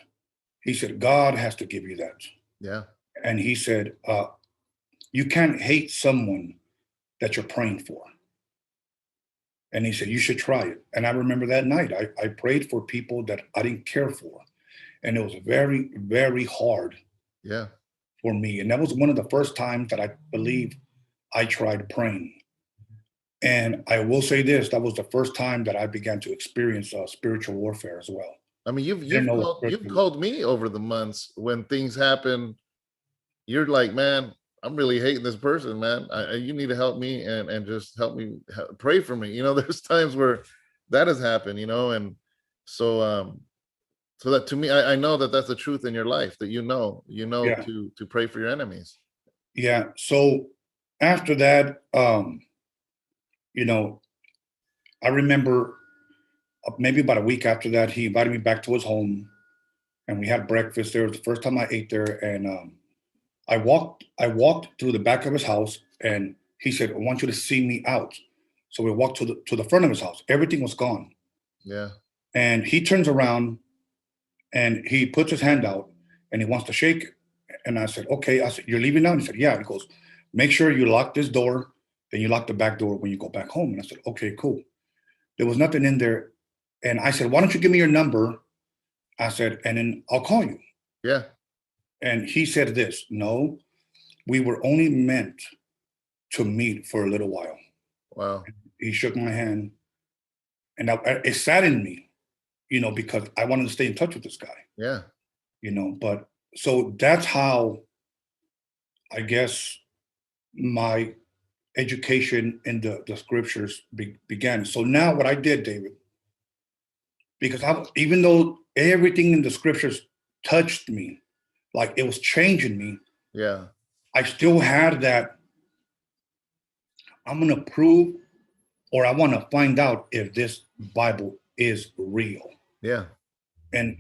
He said, God has to give you that. Yeah. And he said, you can't hate someone that you're praying for. And he said, you should try it. And I remember that night, I prayed for people that I didn't care for. And it was very, very hard. Yeah. For me. And that was one of the first times that I believe I tried praying. And I will say this, that was the first time that I began to experience spiritual warfare as well. I mean, you've called me over the months when things happen. You're like, man, I'm really hating this person, man. You need to help me and just help me, pray for me. There's times where that has happened, and so so that to me, I know that that's the truth in your life, that Yeah. to pray for your enemies. Yeah. So after that, I remember maybe about a week after that, he invited me back to his home and we had breakfast there. It was the first time I ate there. And I walked through the back of his house and he said, I want you to see me out. So we walked to the front of his house. Everything was gone. Yeah. And he turns around and he puts his hand out and he wants to shake it. And I said, okay. I said, you're leaving now? And he said, yeah. He goes, make sure you lock this door, then you lock the back door when you go back home. And I said, okay, cool. There was nothing in there. And I said, why don't you give me your number? I said, and then I'll call you. Yeah. And he said this, no, we were only meant to meet for a little while. Wow. He shook my hand and it saddened me, because I wanted to stay in touch with this guy. Yeah. But so that's how I guess my education in the scriptures began. So now what I did, David, because even though everything in the scriptures touched me, like it was changing me. Yeah. I still had that. I'm going to prove, or I want to find out if this Bible is real. Yeah. And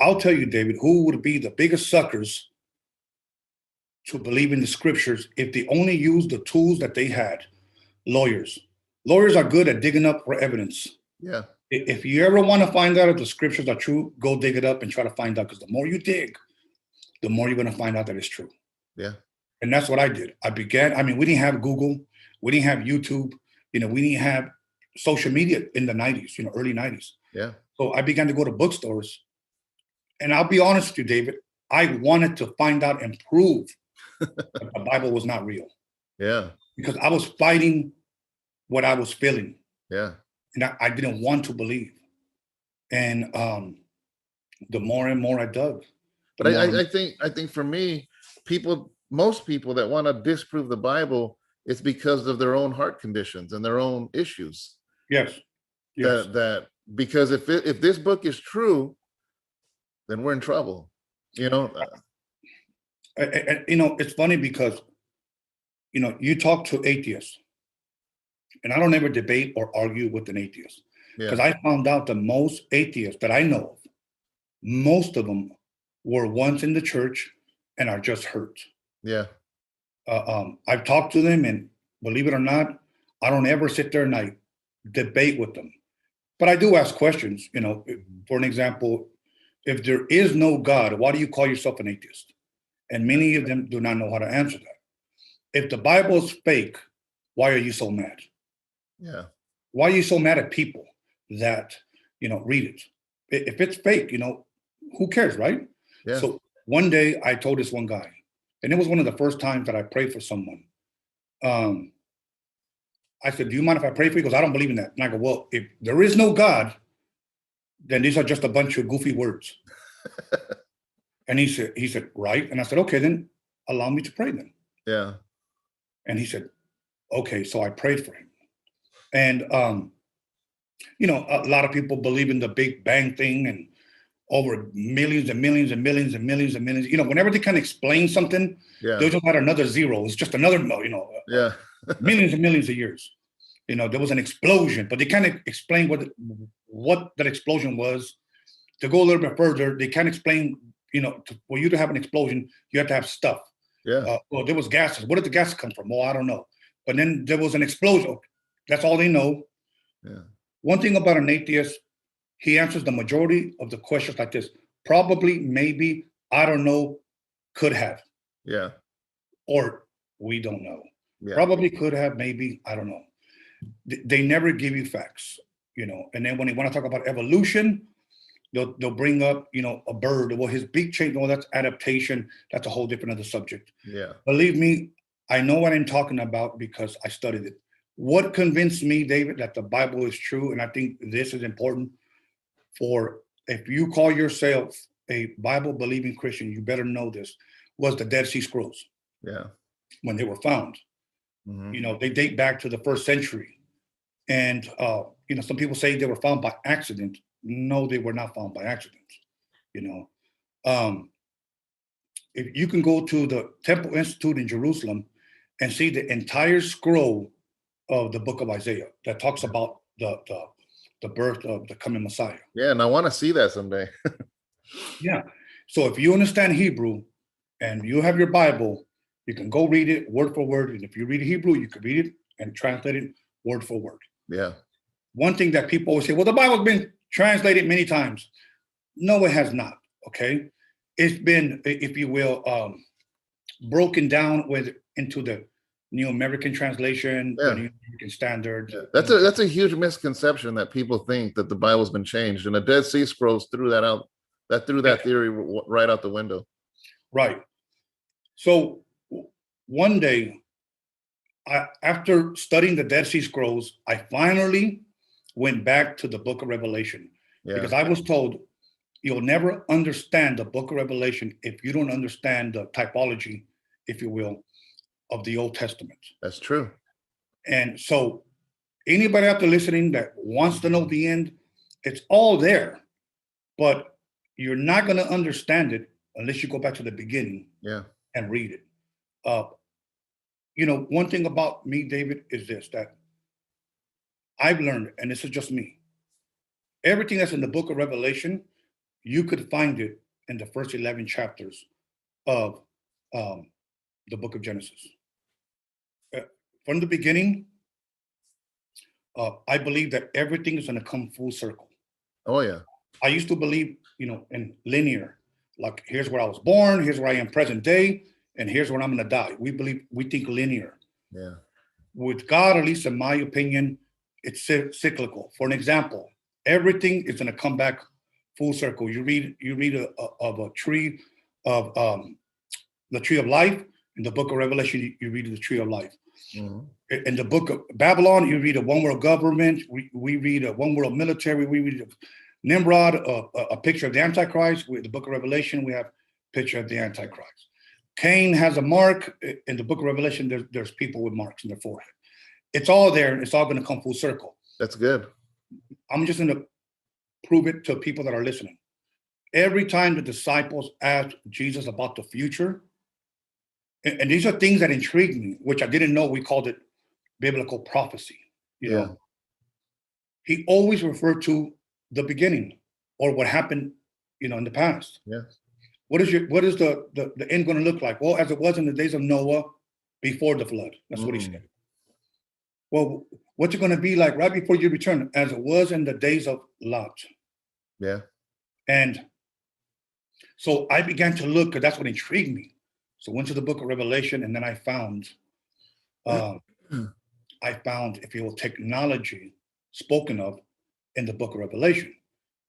I'll tell you, David, who would be the biggest suckers to believe in the scriptures if they only used the tools that they had? Lawyers. Lawyers are good at digging up for evidence. Yeah. If you ever want to find out if the scriptures are true, go dig it up and try to find out, because the more you dig, the more you're going to find out that it's true. Yeah. And that's what I did. We didn't have Google. We didn't have YouTube. We didn't have social media in the 90s, early 90s. Yeah. So I began to go to bookstores. And I'll be honest with you, David, I wanted to find out and prove that the Bible was not real. Yeah. Because I was fighting what I was feeling. Yeah. And I didn't want to believe. And the more and more I dug. But I think for me, most people that want to disprove the Bible, it's because of their own heart conditions and their own issues. Yes. Yes. That because if this book is true, then we're in trouble. It's funny because you talk to atheists, and I don't ever debate or argue with an atheist, because I found out that most atheists that I know of, most of them were once in the church and are just hurt. Yeah. I've talked to them, and believe it or not, I don't ever sit there and I debate with them. But I do ask questions, for an example, if there is no God, why do you call yourself an atheist? And many of them do not know how to answer that. If the Bible is fake, why are you so mad? Yeah. Why are you so mad at people that, read it? If it's fake, who cares, right? Yeah. So one day I told this one guy, and it was one of the first times that I prayed for someone. I said, do you mind if I pray for you? He goes, I don't believe in that. And I go, well, if there is no God, then these are just a bunch of goofy words. And he said, right. And I said, okay, then allow me to pray then. Yeah. And he said, okay. So I prayed for him. And, a lot of people believe in the Big Bang thing and over millions and millions and millions and millions and millions. Whenever they can explain something, Yeah. they'll just add another zero. It's just another, Yeah. millions and millions of years. There was an explosion, but they can't explain what that explosion was. To go a little bit further, they can't explain, for you to have an explosion, you have to have stuff. Yeah. Well, there was gases. Where did the gases come from? Well, I don't know. But then there was an explosion. That's all they know. Yeah. One thing about an atheist, he answers the majority of the questions like this. Probably, maybe, I don't know, could have. Yeah. Or we don't know. Yeah. Probably could have, maybe, I don't know. They never give you facts, and then when they want to talk about evolution, they'll bring up, a bird. Well, his beak changed. Well, that's adaptation. That's a whole different other subject. Yeah. Believe me, I know what I'm talking about because I studied it. What convinced me, David, that the Bible is true, and I think this is important for if you call yourself a Bible-believing Christian, you better know this, was the Dead Sea Scrolls. Yeah. When they were found. Mm-hmm. They date back to the 1st century. And, some people say they were found by accident. No, they were not found by accident. If you can go to the Temple Institute in Jerusalem and see the entire scroll of the book of Isaiah that talks about the birth of the coming Messiah. Yeah. And I want to see that someday. Yeah. So if you understand Hebrew and you have your Bible, you can go read it word for word. And if you read Hebrew, you can read it and translate it word for word. Yeah. One thing that people always say, well, the Bible's been translated many times. No, it has not. Okay. It's been, if you will, broken down into the New American Translation, Yeah. the New American Standard. Yeah. That's a huge misconception that people think that the Bible's been changed, and the Dead Sea Scrolls threw that out. That threw that theory right out the window. Right. So one day, after studying the Dead Sea Scrolls, I finally went back to the book of Revelation. Yeah. Because I was told you'll never understand the book of Revelation if you don't understand the typology, if you will, of the Old Testament. That's true. And so anybody out there listening that wants to know the end, it's all there, but you're not going to understand it unless you go back to the beginning. Yeah. And read it. One thing about me, David, is this, that I've learned, and this is just me, everything that's in the book of Revelation, you could find it in the first 11 chapters of the book of Genesis. From the beginning, I believe that everything is going to come full circle. Oh, yeah. I used to believe, in linear, like here's where I was born, here's where I am present day, and here's when I'm going to die. We think linear. Yeah. With God, at least in my opinion, it's cyclical. For an example, everything is going to come back full circle. You read of a tree of the tree of life. In the book of Revelation, you read the tree of life. Mm-hmm. In the book of Babylon, you read a one world government. We read a one world military. We read Nimrod, a picture of the Antichrist. With the book of Revelation, we have a picture of the Antichrist. Cain has a mark. In the book of Revelation, there's people with marks in their forehead. It's all there. It's all going to come full circle. That's good. I'm just going to prove it to people that are listening. Every time the disciples asked Jesus about the future, and these are things that intrigued me, which I didn't know, we called it biblical prophecy. You know, he always referred to the beginning or what happened, in the past. Yeah. What is the end going to look like? Well, as it was in the days of Noah before the flood. That's what he said. well, what's it going to be like right before you return, as it was in the days of Lot? Yeah. And so I began to look, because that's what intrigued me. So went to the book of Revelation, and then uh, I found, if you will, technology spoken of in the book of Revelation,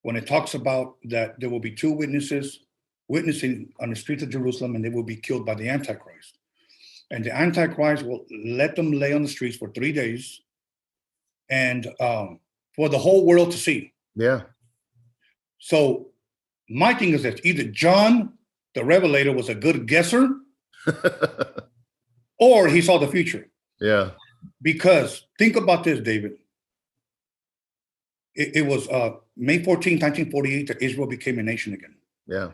when it talks about that there will be two witnesses witnessing on the streets of Jerusalem, and they will be killed by the Antichrist. And the Antichrist will let them lay on the streets for 3 days, and for the whole world to see. Yeah. So my thing is that either John, the Revelator, was a good guesser, or he saw the future. Yeah. Because think about this, David. It was May 14, 1948, that Israel became a nation again. Yeah.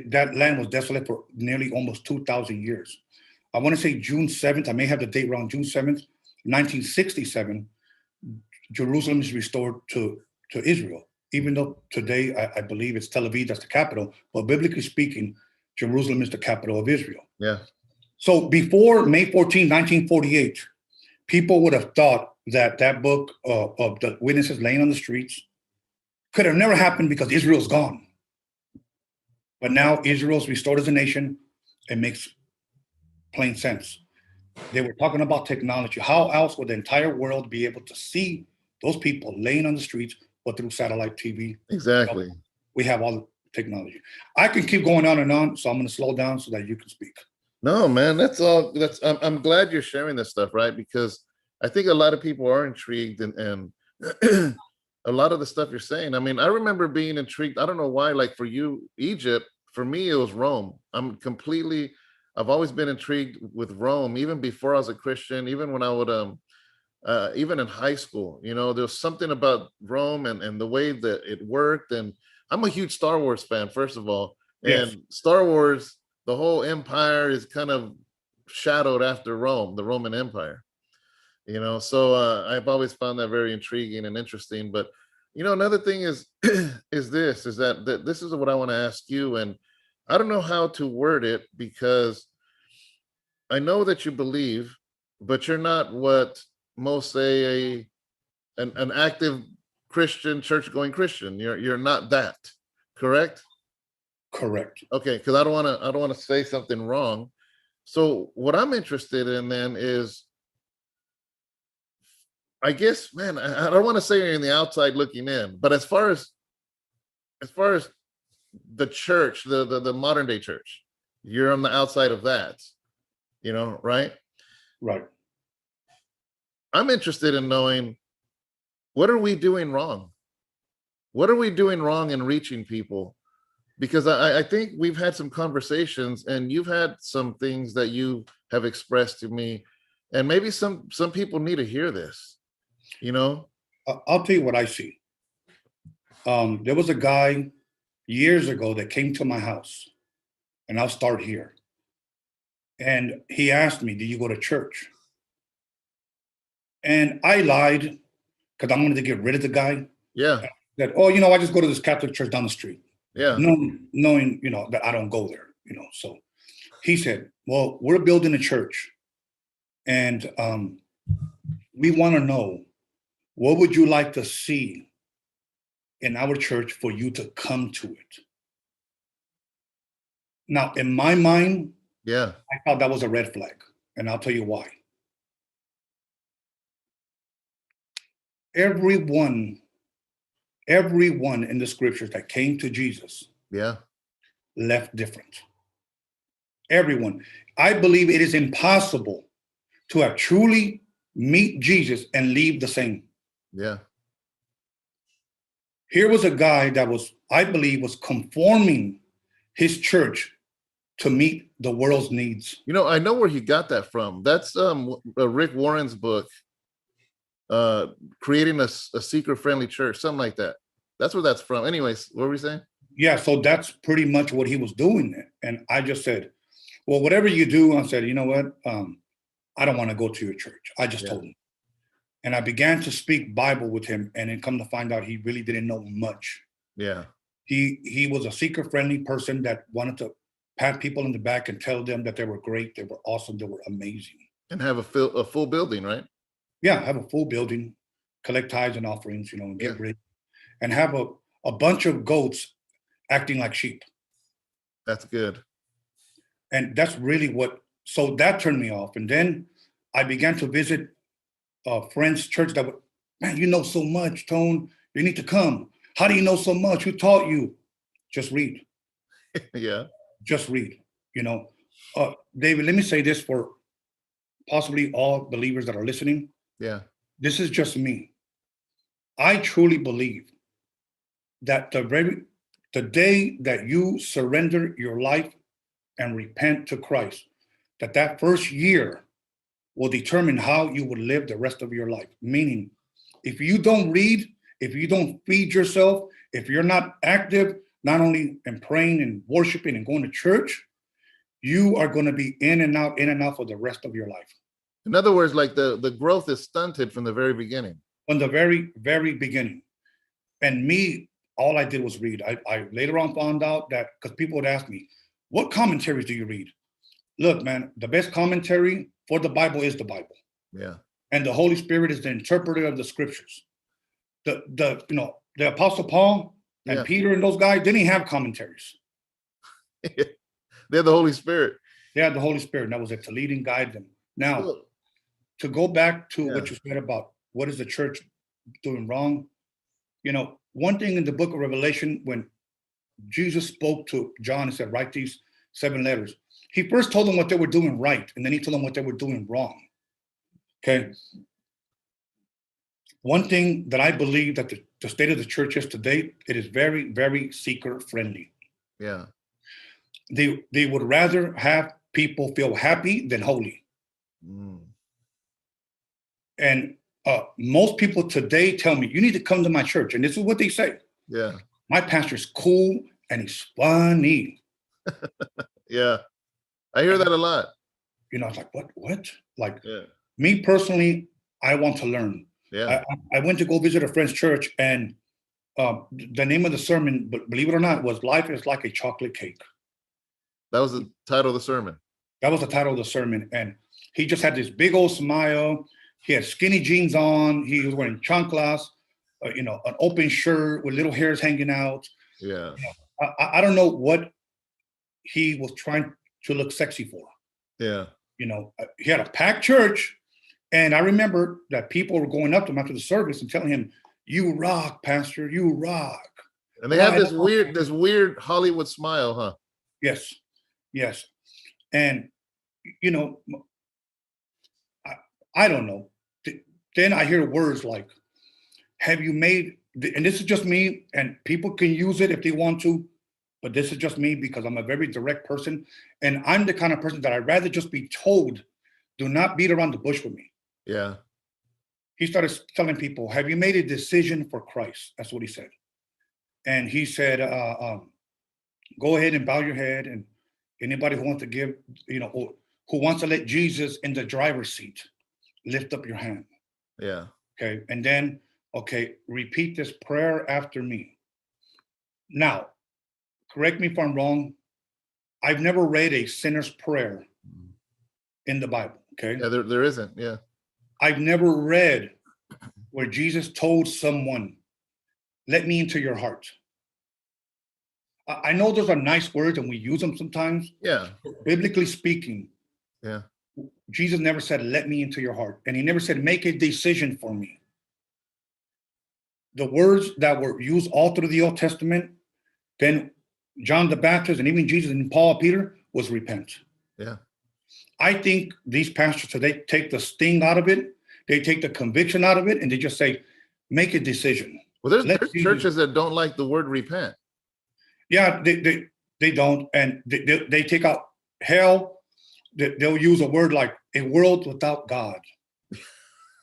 That land was desolate for nearly almost 2,000 years. I want to say June 7th, I may have the date wrong, June 7th, 1967, Jerusalem is restored to Israel. Even though today I believe it's Tel Aviv, that's the capital, but biblically speaking, Jerusalem is the capital of Israel. Yeah. So before May 14, 1948, people would have thought that that book of the witnesses laying on the streets could have never happened because Israel's gone. But now Israel's restored as a nation. It makes plain sense. They were talking about technology. How else would the entire world be able to see those people laying on the streets, but through satellite TV? Exactly. We have all the technology. I can keep going on, so I'm going to slow down so that you can speak. No, man, that's all. I'm glad you're sharing this stuff, right? Because I think a lot of people are intrigued, and a lot of the stuff you're saying. I mean, I remember being intrigued. I don't know why. Like for you, Egypt. For me, it was Rome. I've always been intrigued with Rome, even before I was a Christian. Even when I would even in high school, there was something about Rome and the way that it worked. And I'm a huge Star Wars fan, first of all. Yes. And Star Wars, the whole empire is kind of shadowed after Rome, the Roman Empire. So I've always found that very intriguing and interesting. But another thing is is that this is what I want to ask you, and I don't know how to word it, because I know that you believe, but you're not what most say an active Christian, church-going Christian. You're not that, correct? Correct. Okay, because I don't want to say something wrong. So what I'm interested in then is, I guess, man, I don't want to say you're in the outside looking in, but as far as the church, the modern day church, you're on the outside of that, right? Right. I'm interested in knowing, what are we doing wrong? What are we doing wrong in reaching people? Because I think we've had some conversations, and you've had some things that you have expressed to me, and maybe some people need to hear this. I'll tell you what I see. There was a guy years ago that came to my house, and I'll start here. And he asked me, "Do you go to church?" And I lied because I wanted to get rid of the guy. Yeah. That, I just go to this Catholic church down the street. Yeah. Knowing, that I don't go there, So he said, "Well, we're building a church, and we want to know, what would you like to see in our church for you to come to it?" Now, in my mind, Yeah. I thought that was a red flag, and I'll tell you why. Everyone in the scriptures that came to Jesus Yeah. left different. Everyone. I believe it is impossible to have truly meet Jesus and leave the same. Yeah. Here was a guy that I believe, was conforming his church to meet the world's needs. I know where he got that from. That's Rick Warren's book, Creating a Seeker-Friendly Church, something like that. That's where that's from. Anyways, what were we saying? Yeah, so that's pretty much what he was doing there. And I just said, well, whatever you do, I said, you know what? I don't want to go to your church. I just told him. And I began to speak Bible with him, and then come to find out he really didn't know much. Yeah. He was a seeker-friendly person that wanted to pat people in the back and tell them that they were great, they were awesome, they were amazing. And have a full building, right? Yeah, have a full building, collect tithes and offerings, and Yeah, get rich, and have a bunch of goats acting like sheep. that's good. And that's really so that turned me off. And then I began to visit friends' church that would, man, you know so much, Tone. You need to come. How do you know so much? Who taught you? Just read. Yeah, Just read. You know, David, let me say this for possibly all believers that are listening. yeah, This is just me. I truly believe that the day that you surrender your life and repent to Christ, that first year will determine how you will live the rest of your life. Meaning, if you don't read, if you don't feed yourself, if you're not active, not only in praying and worshiping and going to church, you are going to be in and out for the rest of your life. in other words, like the growth is stunted from the very beginning. From the very, very beginning. And me, all I did was read. I later on found out that, because people would ask me, what commentaries do you read? Look, man, the best commentary for the Bible is the Bible. Yeah. And the Holy Spirit is the interpreter of the scriptures. The Apostle Paul and Yeah. Peter and those guys didn't have commentaries. They're the Holy Spirit. They had the Holy Spirit, and that was it, to lead and guide them. Now, Well, to go back to yeah. what you said about what is the church doing wrong, one thing in the book of Revelation, when Jesus spoke to John and said, write these 7 letters, he first told them what they were doing right, and then he told them what they were doing wrong. Okay. One thing that I believe that the state of the church is today, it is very, very seeker friendly. Yeah. They would rather have people feel happy than holy. Mm. And most people today tell me, you need to come to my church. And this is what they say. Yeah. My pastor's cool and he's funny. Yeah. I hear that a lot. I was like, what? Like, Yeah. me personally, I want to learn. Yeah. I went to go visit a friend's church, and the name of the sermon, believe it or not, was Life is Like a Chocolate Cake. That was the title of the sermon. That was the title of the sermon. And he just had this big old smile. He had skinny jeans on. He was wearing chanclas, an open shirt with little hairs hanging out. Yeah. I don't know what he was trying to look sexy for. Yeah. He had a packed church. And I remember that people were going up to him after the service and telling him, "You rock, Pastor, you rock." And they have this weird Hollywood smile, huh? Yes. Yes. And, I don't know. Then I hear words like, have you made, and this is just me, and people can use it if they want to, but this is just me because I'm a very direct person. And I'm the kind of person that I'd rather just be told, do not beat around the bush with me. Yeah. He started telling people, have you made a decision for Christ? That's what he said. And he said, go ahead and bow your head. And anybody who wants to give, who wants to let Jesus in the driver's seat, lift up your hand. Yeah. Okay. And then, repeat this prayer after me. Now, correct me if I'm wrong. I've never read a sinner's prayer in the Bible. Okay. Yeah, there isn't. Yeah. I've never read where Jesus told someone, let me into your heart. I know those are nice words and we use them sometimes. Yeah. Biblically speaking, Yeah. Jesus never said, let me into your heart. And he never said, make a decision for me. The words that were used all through the Old Testament, then John the Baptist and even Jesus and Paul, Peter, was repent. Yeah. I think these pastors today take the sting out of it. They take the conviction out of it, and they just say, make a decision. Well, there's churches that don't like the word repent. Yeah, they don't. And they take out hell. They'll use a word like a world without God.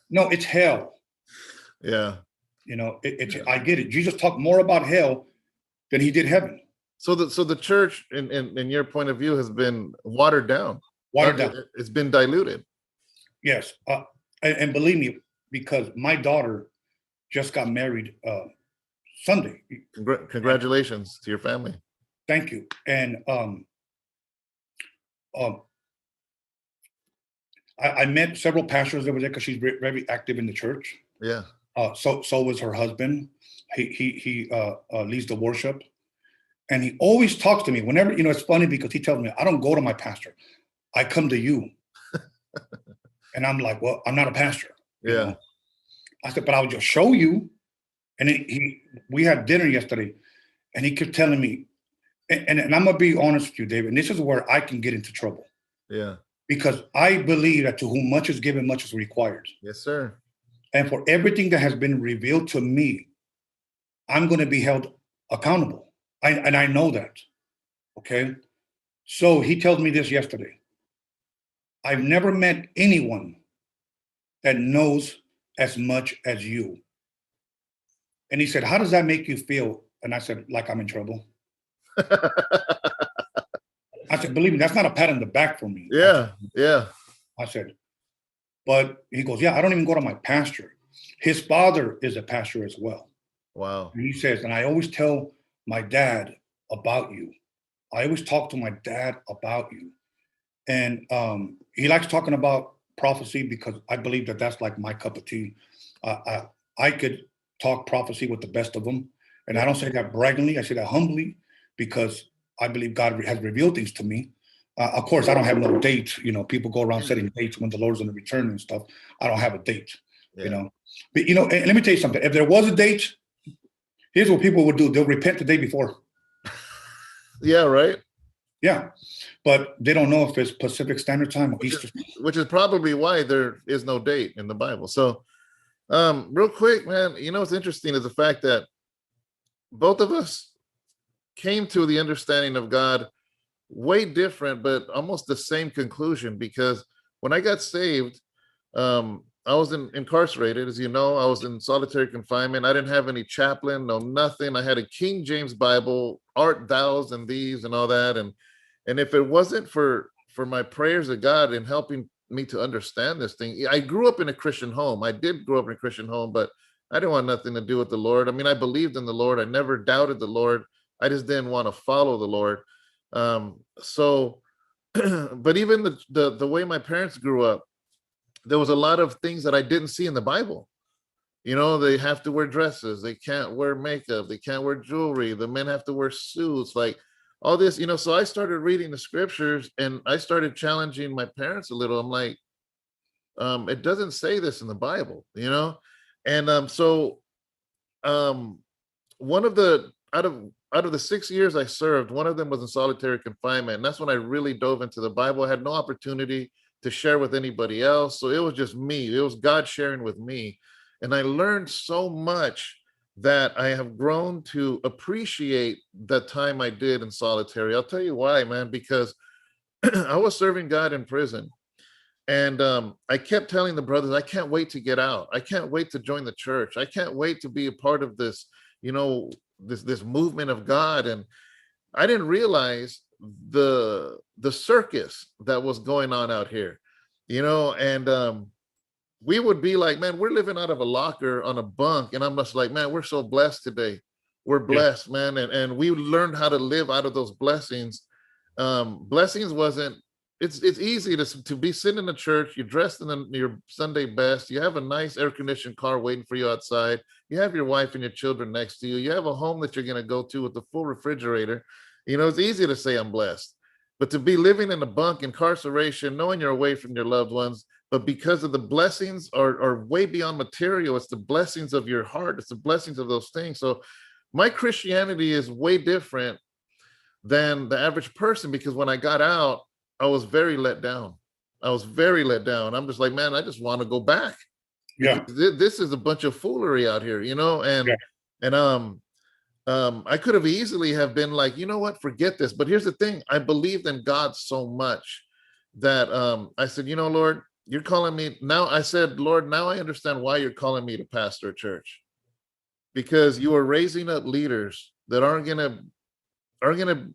No, it's hell. Yeah. I get it. Jesus talked more about hell than he did heaven. So the church, in your point of view, has been watered down. Watered down. It's been diluted. Yes. And believe me, because my daughter just got married Sunday. Congratulations to your family. Thank you. And I met several pastors that were there because she's very active in the church. Yeah. So was her husband. He leads the worship, and he always talks to me whenever, it's funny because he tells me, I don't go to my pastor, I come to you. And I'm like, well, I'm not a pastor. Yeah. I said, but I'll just show you. And we had dinner yesterday, and he kept telling me, and I'm gonna be honest with you, David, and this is where I can get into trouble. Yeah. Because I believe that to whom much is given, much is required. Yes, sir. And for everything that has been revealed to me, I'm going to be held accountable. And I know that. Okay. So he tells me this yesterday. I've never met anyone that knows as much as you. And he said, how does that make you feel? And I said, like I'm in trouble. I said, believe me, that's not a pat on the back for me. Yeah. Yeah. I said, but he goes, yeah, I don't even go to my pastor. His father is a pastor as well. Wow. And he says, and I always tell my dad about you. I always talk to my dad about you. And he likes talking about prophecy because I believe that that's like my cup of tea. I could talk prophecy with the best of them. And I don't say that braggingly. I say that humbly because I believe God has revealed things to me. Of course, I don't have no date. People go around setting dates when the Lord's going to return and stuff. I don't have a date, But, and let me tell you something. If there was a date, here's what people would do. They'll repent the day before. Yeah, right. Yeah. But they don't know if it's Pacific Standard Time or Eastern. Which is probably why there is no date in the Bible. So real quick, man, what's interesting is the fact that both of us came to the understanding of God way different, but almost the same conclusion. Because when I got saved, I was incarcerated, as you know. I was in solitary confinement. I didn't have any chaplain, no nothing. I had a King James Bible, art thous and these and all that. And if it wasn't for my prayers of God in helping me to understand this thing, I grew up in a Christian home. I did grow up in a Christian home, but I didn't want nothing to do with the Lord. I mean, I believed in the Lord. I never doubted the Lord. I just didn't want to follow the Lord. But even the way my parents grew up, there was a lot of things that I didn't see in the Bible. They have to wear dresses. They can't wear makeup. They can't wear jewelry. The men have to wear suits, like all this, so I started reading the scriptures and I started challenging my parents a little. I'm like, it doesn't say this in the Bible, And so one of the out of the 6 years I served, one of them was in solitary confinement. And that's when I really dove into the Bible. I had no opportunity to share with anybody else. So it was just me. It was God sharing with me. And I learned so much that I have grown to appreciate the time I did in solitary. I'll tell you why, man, because I was serving God in prison. And I kept telling the brothers, I can't wait to get out. I can't wait to join the church. I can't wait to be a part of this, this movement of God. And I didn't realize the circus that was going on out here, and we would be like, man, we're living out of a locker on a bunk. And I'm just like, man, we're so blessed today. We're blessed, man. And we learned how to live out of those blessings. Blessings wasn't, it's easy to be sitting in the church. You're dressed in your Sunday best. You have a nice air conditioned car waiting for you outside. You have your wife and your children next to you. You have a home that you're going to go to with a full refrigerator. It's easy to say I'm blessed, but to be living in a bunk, incarceration, knowing you're away from your loved ones, but because of the blessings are way beyond material. It's the blessings of your heart. It's the blessings of those things. So my Christianity is way different than the average person, because when I got out, I was very let down. I'm just like, man, I just want to go back. Yeah. This is a bunch of foolery out here, and I could have easily have been like, you know what, forget this. But here's the thing. I believed in God so much that I said, Lord, you're calling me now. I said, Lord, now I understand why you're calling me to pastor a church, because you are raising up leaders that aren't gonna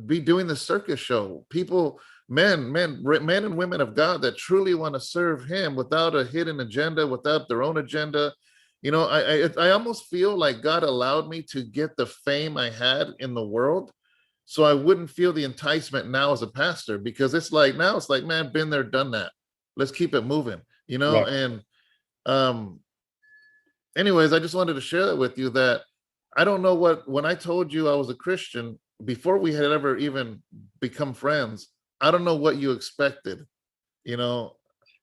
be doing the circus show. People, men and women of God that truly want to serve him without a hidden agenda, without their own agenda. I almost feel like God allowed me to get the fame I had in the world so I wouldn't feel the enticement now as a pastor, because it's like, man, been there, done that. let's keep it moving, Right. and um anyways, I just wanted to share that with you, that I don't know when I told you I was a Christian before we had ever even become friends, I don't know what you expected, you know.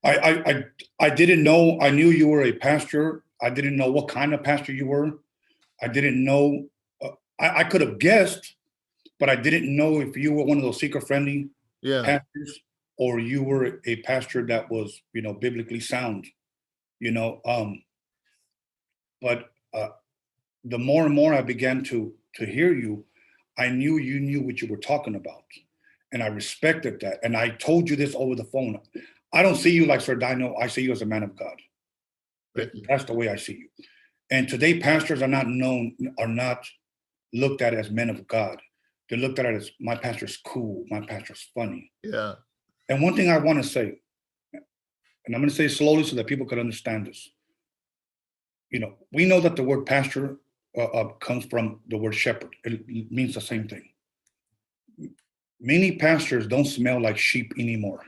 I didn't know. I knew you were a pastor. I didn't know what kind of pastor you were. I didn't know. I could have guessed, but I didn't know if you were one of those seeker-friendly Yeah. pastors or you were a pastor that was, biblically sound. You know, um, but the more and more I began to hear you, I knew you knew what you were talking about, and I respected that. And I told you this over the phone. I don't see you like Sir Dino. I see you as a man of God. Thank you. That's the way I see you. And today, pastors are not looked at as men of God. They're looked at as my pastor's cool, my pastor's funny. Yeah. And one thing I want to say, and I'm going to say slowly so that people can understand this. We know that the word pastor comes from the word shepherd. It means the same thing. Many pastors don't smell like sheep anymore.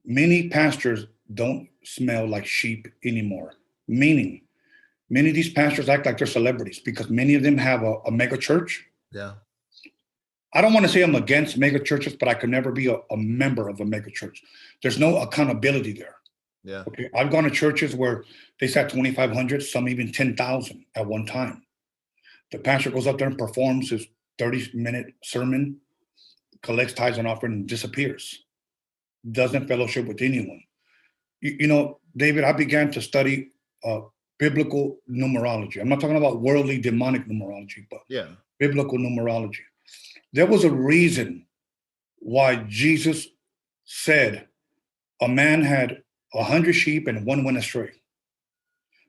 Many pastors don't smell like sheep anymore. Meaning, many of these pastors act like they're celebrities because many of them have a mega church. Yeah. I don't want to say I'm against mega churches, but I could never be a member of a mega church. There's no accountability there. Yeah. Okay, I've gone to churches where they sat 2,500, some even 10,000 at one time. The pastor goes up there and performs his 30-minute sermon, collects tithes and offering, and disappears. Doesn't fellowship with anyone. David, I began to study biblical numerology. I'm not talking about worldly demonic numerology, but Yeah. biblical numerology. There was a reason why Jesus said a man had 100 sheep and one went astray.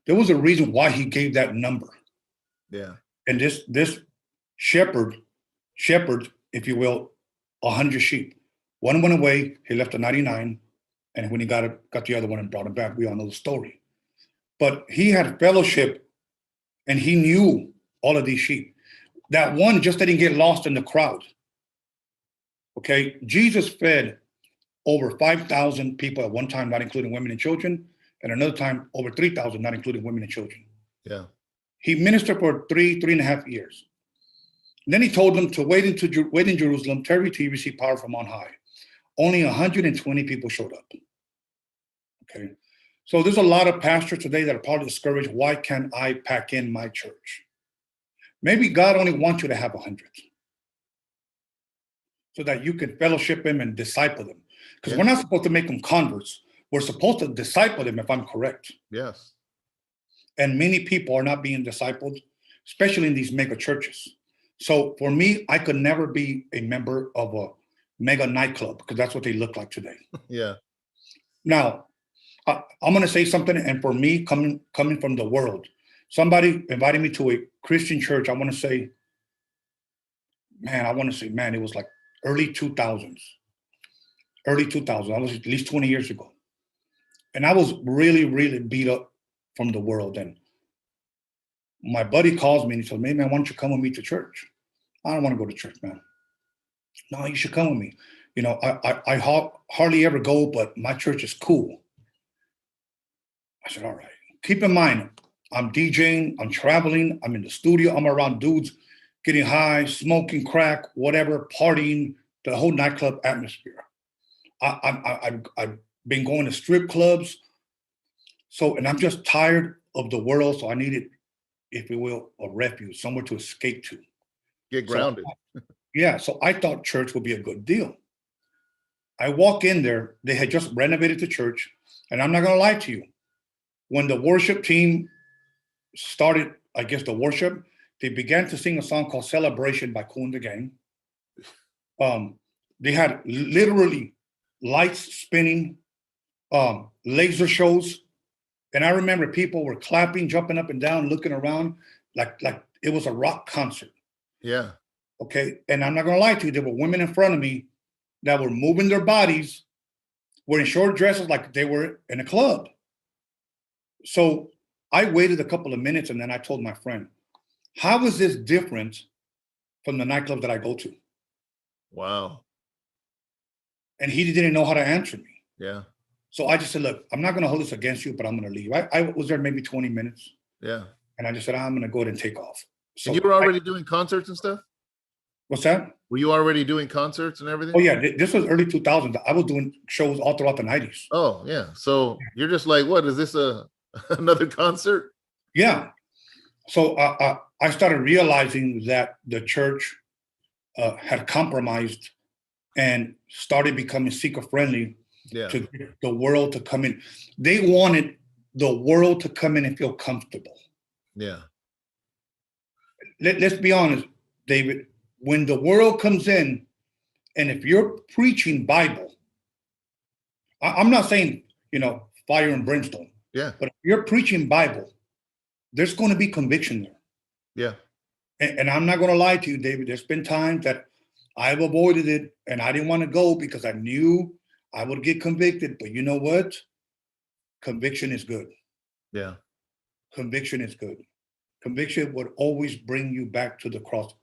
There was a reason why he gave that number. Yeah. And this shepherd, if you will, 100 sheep. One went away, he left the 99, and when he got the other one and brought him back, we all know the story. But he had fellowship, and he knew all of these sheep. That one just didn't get lost in the crowd. Okay, Jesus fed over 5,000 people at one time, not including women and children, and another time over 3,000, not including women and children. Yeah. He ministered for 3.5 years. Then he told them to wait in Jerusalem, tarry till you receive power from on high. Only 120 people showed up. Okay, so there's a lot of pastors today that are probably discouraged. Why can't I pack in my church? Maybe God only wants you to have 100, so that you can fellowship them and disciple them. Because we're not supposed to make them converts. We're supposed to disciple them, if I'm correct. Yes. And many people are not being discipled, especially in these mega churches. So for me, I could never be a member of a mega nightclub because that's what they look like today. Yeah. Now, I'm going to say something, and for me, coming from the world, somebody invited me to a Christian church. I want to say, man, it was like early 2000s. I was at least 20 years ago. And I was really, really beat up from the world. And my buddy calls me and he says, "Hey, man, why don't you come with me to church?" I don't want to go to church, man. "No, you should come with me. I hardly ever go, but my church is cool." I said, "All right." Keep in mind, I'm DJing, I'm traveling, I'm in the studio, I'm around dudes getting high, smoking crack, whatever, partying, the whole nightclub atmosphere. I've been going to strip clubs. So, and I'm just tired of the world. So I needed, if you will, a refuge, somewhere to escape to. Get So, grounded. yeah. So I thought church would be a good deal. I walk in there, they had just renovated the church. And I'm not going to lie to you. When the worship team started, I guess, the worship, they began to sing a song called Celebration by Kool and the Gang. They had literally lights spinning, laser shows. And I remember people were clapping, jumping up and down, looking around like it was a rock concert. Yeah. Okay. And I'm not going to lie to you, there were women in front of me that were moving their bodies, wearing short dresses like they were in a club. So I waited a couple of minutes and then I told my friend, "How is this different from the nightclub that I go to?" Wow. and he didn't know how to answer me. Yeah. So I just said, look, I'm not going to hold this against you, but I'm going to leave. I was there maybe 20 minutes. Yeah. And I just said, I'm going to go ahead and take off. And So you were already doing concerts and stuff? what's that? Were you already doing concerts and everything? Oh, yeah. This was early 2000s. I was doing shows all throughout the 90s. Oh, yeah. So you're just like, what, is this another concert? Yeah. So I started realizing that the church had compromised and started becoming seeker friendly Yeah. to get the world to come in. They wanted the world to come in and feel comfortable. Yeah. Let's be honest, David. When the world comes in, and if you're preaching Bible, I'm not saying, fire and brimstone, Yeah. but if you're preaching Bible, there's going to be conviction there. Yeah. And I'm not going to lie to you, David. There's been times that I've avoided it and I didn't want to go because I knew I would get convicted. But you know what? Conviction is good. Yeah. Conviction is good. Conviction would always bring you back to the cross.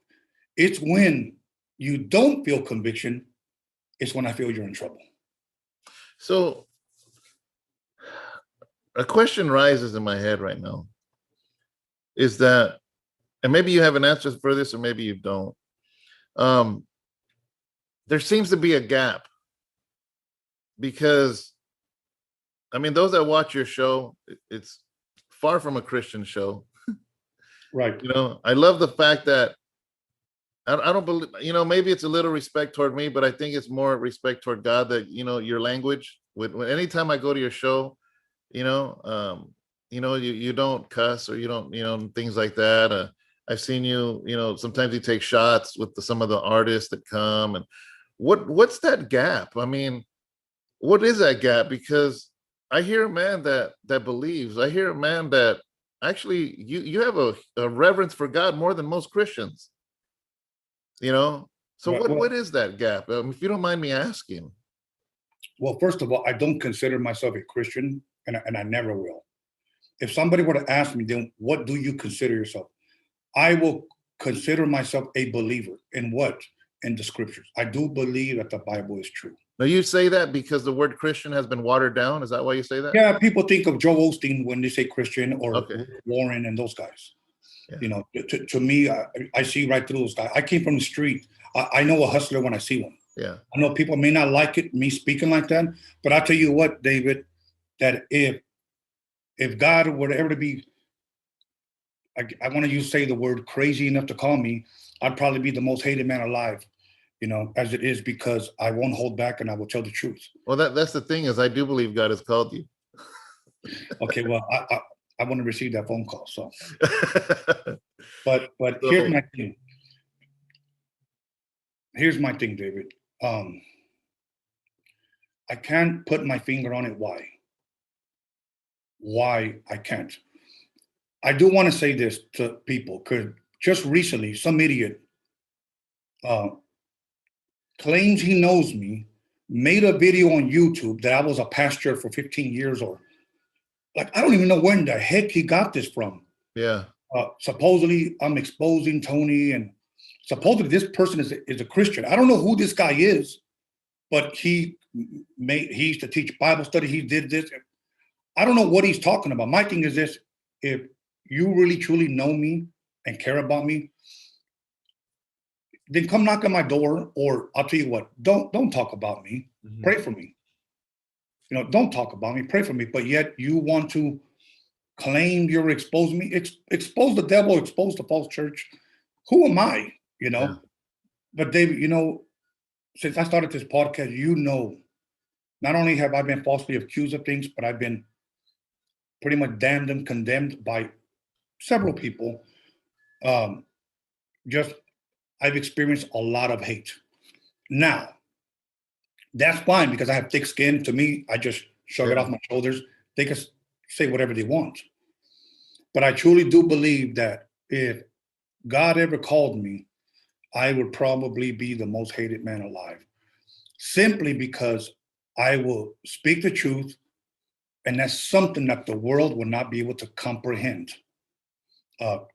It's when you don't feel conviction, it's when I feel you're in trouble. So a question rises in my head right now is that, and maybe you have an answer for this or maybe you don't. There seems to be a gap because, I mean, those that watch your show, it's far from a Christian show. Right. I love the fact that I don't believe, maybe it's a little respect toward me, but I think it's more respect toward God that, your language when anytime I go to your show, you don't cuss or you don't, things like that. I've seen you, sometimes you take shots with some of the artists that come and what's that gap? I mean, what is that gap? Because I hear a man that believes, I hear a man that actually you have a reverence for God more than most Christians. So what is that gap? If you don't mind me asking. Well, first of all, I don't consider myself a Christian, and I never will. If somebody were to ask me, then what do you consider yourself? I will consider myself a believer in what? In the scriptures. I do believe that the Bible is true. Now you say that because the word Christian has been watered down. Is that why you say that? Yeah, people think of Joel Osteen when they say Christian or Okay. Warren and those guys. Yeah. To me, I see right through those guys. I came from the street. I know a hustler when I see one. Yeah. I know people may not like it, me speaking like that, but I'll tell you what, David, that if God were ever to be, I want to say the word crazy enough to call me, I'd probably be the most hated man alive, as it is, because I won't hold back and I will tell the truth. Well, that's the thing is I do believe God has called you. Okay, well, I want to receive that phone call. So, but here's my thing. Here's my thing, David. I can't put my finger on it. Why? Why I can't? I do want to say this to people because just recently, some idiot claims he knows me, made a video on YouTube that I was a pastor for 15 years, or like I don't even know when the heck he got this from. Yeah. Supposedly, I'm exposing Tony, and supposedly this person is a Christian. I don't know who this guy is, but he used to teach Bible study. He did this. I don't know what he's talking about. My thing is this: if you really truly know me and care about me, then come knock on my door, or I'll tell you what, don't talk about me. Mm-hmm. Pray for me. Don't talk about me, pray for me. But yet you want to claim you're exposing me, expose the devil, expose the false church. Who am I? Yeah. But David, since I started this podcast, not only have I been falsely accused of things, but I've been pretty much damned and condemned by several people. I've experienced a lot of hate. Now, that's fine because I have thick skin. To me, I just shrug it off my shoulders. They can say whatever they want. But I truly do believe that if God ever called me, I would probably be the most hated man alive. Simply because I will speak the truth, and that's something that the world will not be able to comprehend.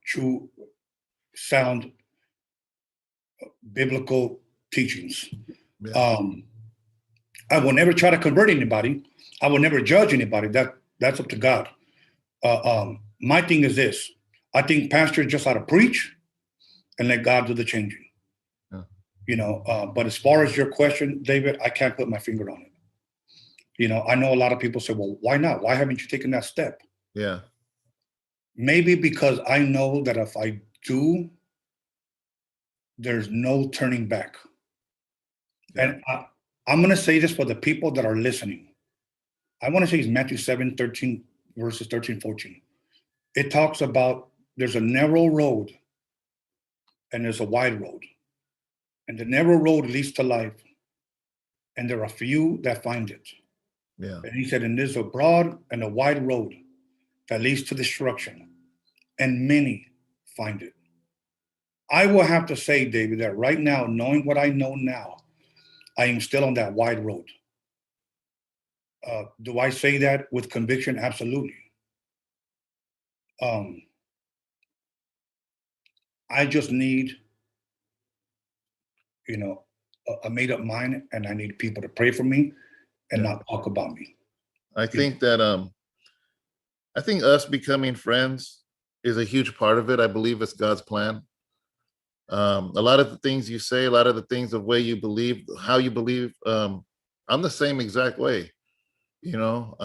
True, sound, biblical teachings. Yeah. I will never try to convert anybody. I will never judge anybody. That's up to God. My thing is this. I think pastors just ought to preach and let God do the changing. Yeah. But as far as your question, David, I can't put my finger on it. I know a lot of people say, well, why not? Why haven't you taken that step? Yeah. Maybe because I know that if I do, there's no turning back. Yeah. And I'm going to say this for the people that are listening. I want to say it's Matthew 7:13, verses 13, 14. It talks about there's a narrow road and there's a wide road. And the narrow road leads to life. And there are few that find it. Yeah. And he said, and there's a broad and a wide road that leads to destruction. And many find it. I will have to say, David, that right now, knowing what I know now, I am still on that wide road. Do I say that with conviction? Absolutely. I just need, a made up mind, and I need people to pray for me and Yeah. not talk about me. I think that I think us becoming friends is a huge part of it. I believe it's God's plan. A lot of the things you say, a lot of the things, the way you believe, how you believe, I'm the same exact way. You know,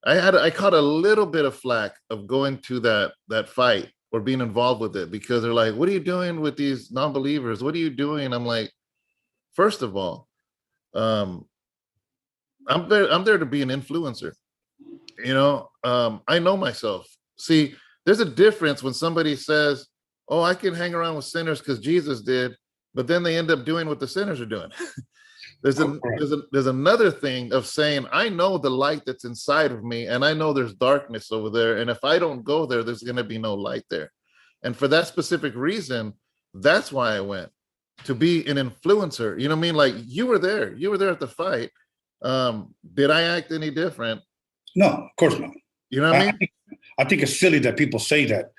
I caught a little bit of flack of going to that fight or being involved with it, because they're like, "What are you doing with these non-believers? What are you doing?" I'm like, first of all, um, I'm there to be an influencer. I know myself. See, there's a difference when somebody says, "Oh, I can hang around with sinners because Jesus did," but then they end up doing what the sinners are doing. There's another thing of saying, I know the light that's inside of me, and I know there's darkness over there, and if I don't go there, there's going to be no light there. And for that specific reason, that's why I went, to be an influencer. You know what I mean? Like, you were there at the fight. Did I act any different? No, of course not. You know what I mean? I think it's silly that people say that.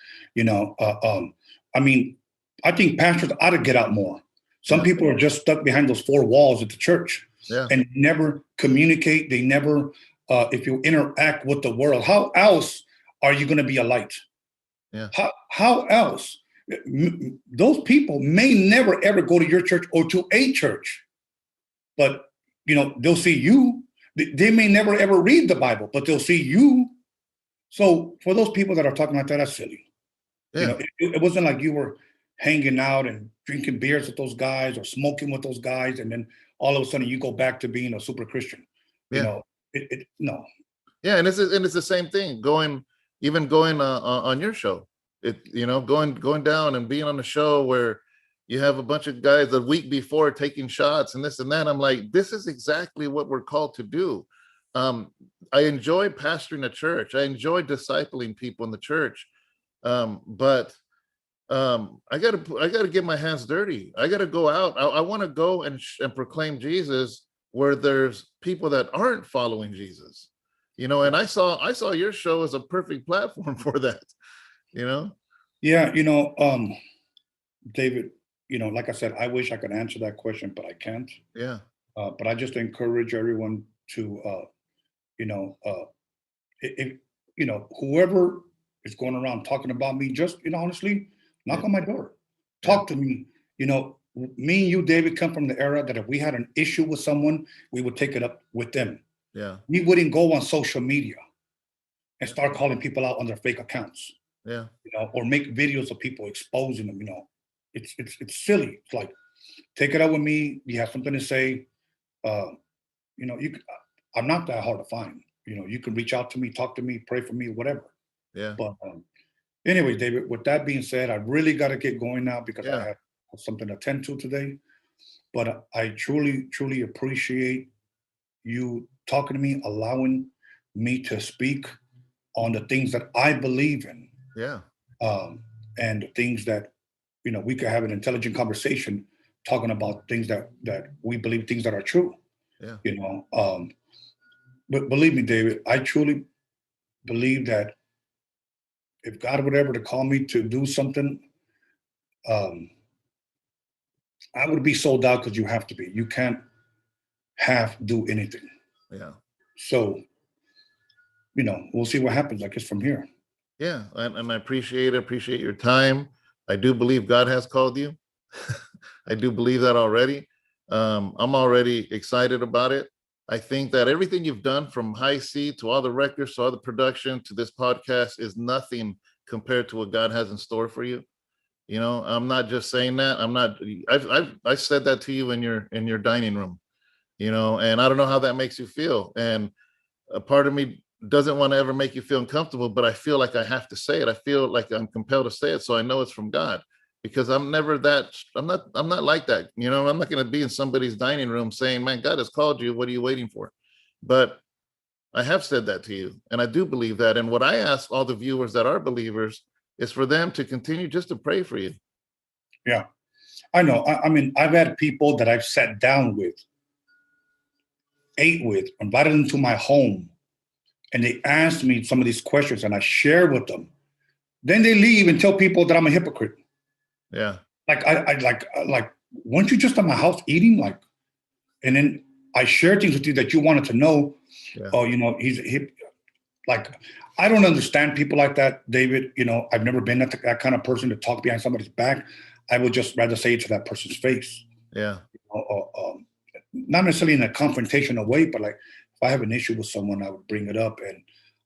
I mean, I think pastors ought to get out more. Some people are just stuck behind those four walls at the church and never communicate. They never, if you interact with the world, how else are you going to be a light? Yeah. How else? Those people may never ever go to your church or to a church, but they'll see you. They may never ever read the Bible, but they'll see you. So for those people that are talking like that, that's silly. Yeah. It wasn't like you were hanging out and drinking beers with those guys or smoking with those guys, and then all of a sudden you go back to being a super Christian. Yeah. No. Yeah, and it's the same thing. Going on your show, going down and being on the show where you have a bunch of guys the week before taking shots and this and that. I'm like, this is exactly what we're called to do. I enjoy pastoring a church. I enjoy discipling people in the church. But I gotta get my hands dirty. I gotta go out. I want to go and proclaim Jesus where there's people that aren't following Jesus. And I saw your show as a perfect platform for that. Yeah, David, like I said, I wish I could answer that question, but I can't. Yeah. But I just encourage everyone to, if whoever is going around talking about me, just honestly, knock on my door, talk to me. Me and you, David, come from the era that if we had an issue with someone, we would take it up with them. Yeah. We wouldn't go on social media and start calling people out on their fake accounts. Yeah. Or make videos of people exposing them. It's silly. It's like, take it out with me. You have something to say. I'm not that hard to find. You can reach out to me, talk to me, pray for me, whatever. Yeah. But anyway, David, with that being said, I really got to get going now because I have something to attend to today. But I truly, truly appreciate you talking to me, allowing me to speak on the things that I believe in. Yeah. And the things that, we could have an intelligent conversation talking about things that we believe, things that are true. Yeah. But believe me, David, I truly believe that if God would ever to call me to do something, I would be sold out because you have to be. You can't half do anything. Yeah. So, we'll see what happens, I guess, from here. Yeah. And I appreciate your time. I do believe God has called you. I do believe that already. I'm already excited about it. I think that everything you've done from High C to all the records to all the production to this podcast is nothing compared to what God has in store for you. I'm not just saying that. I'm not. I said that to you in your dining room. And I don't know how that makes you feel. And a part of me doesn't want to ever make you feel uncomfortable, but I feel like I have to say it. I feel like I'm compelled to say it, so I know it's from God, because I'm never that. I'm not like that. I'm not going to be in somebody's dining room saying, "Man, God has called you. What are you waiting for?" But I have said that to you, and I do believe that. And what I ask all the viewers that are believers is for them to continue just to pray for you. Yeah, I know. I mean, I've had people that I've sat down with, ate with, invited them to my home, and they asked me some of these questions, and I share with them. Then they leave and tell people that I'm a hypocrite. Yeah. Like like, weren't you just at my house eating? Like, and then I share things with you that you wanted to know. Yeah. Oh, like, I don't understand people like that, David. I've never been that kind of person to talk behind somebody's back. I would just rather say it to that person's face. Yeah. Not necessarily in a confrontational way, but like, if I have an issue with someone, I would bring it up. And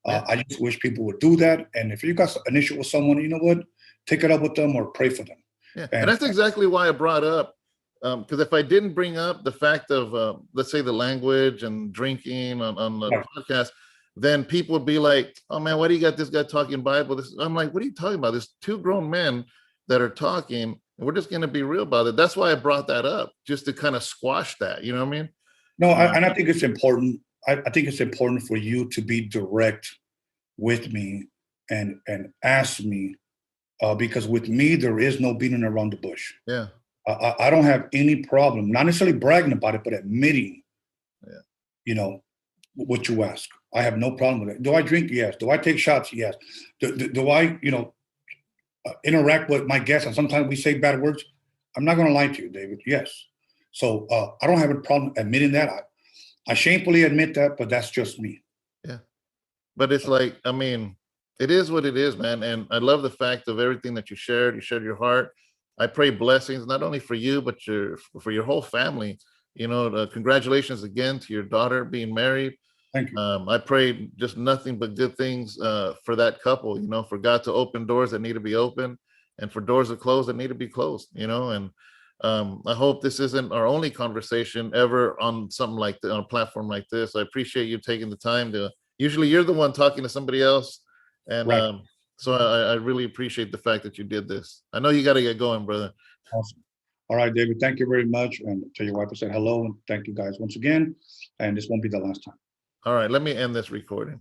Yeah. I just wish people would do that. And if you got an issue with someone, you know what? Take it up with them or pray for them. Yeah. And that's exactly why I brought up, because if I didn't bring up the fact of, let's say, the language and drinking on the Right. podcast, then people would be like, "Oh man, why do you got this guy talking Bible?" I'm like, "What are you talking about? There's two grown men that are talking, and we're just going to be real about it." That's why I brought that up, just to kind of squash that. You know what I mean? No, and I think it's important. I think it's important for you to be direct with me and ask me, because with me there is no beating around the bush. Yeah. I don't have any problem, not necessarily bragging about it, but admitting, what you ask. I have no problem with it. Do I drink? Yes. Do I take shots? Yes. Do I, interact with my guests? And sometimes we say bad words. I'm not going to lie to you, David. Yes. So I don't have a problem admitting that. I shamefully admit that, but that's just me. Yeah. But it's like, I mean, it is what it is, man. And I love the fact of everything that you shared. You shared your heart. I pray blessings, not only for you, but for your whole family. Congratulations again to your daughter being married. Thank you. I pray just nothing but good things for that couple, for God to open doors that need to be open, and for doors to close that need to be closed, and I hope this isn't our only conversation ever on something like on a platform like this. I appreciate you taking the time to, usually you're the one talking to somebody else. And Right. so I really appreciate the fact that you did this. I know you got to get going, brother. Awesome. All right, David, thank you very much. And tell your wife I said hello, and thank you guys once again. And this won't be the last time. All right, let me end this recording.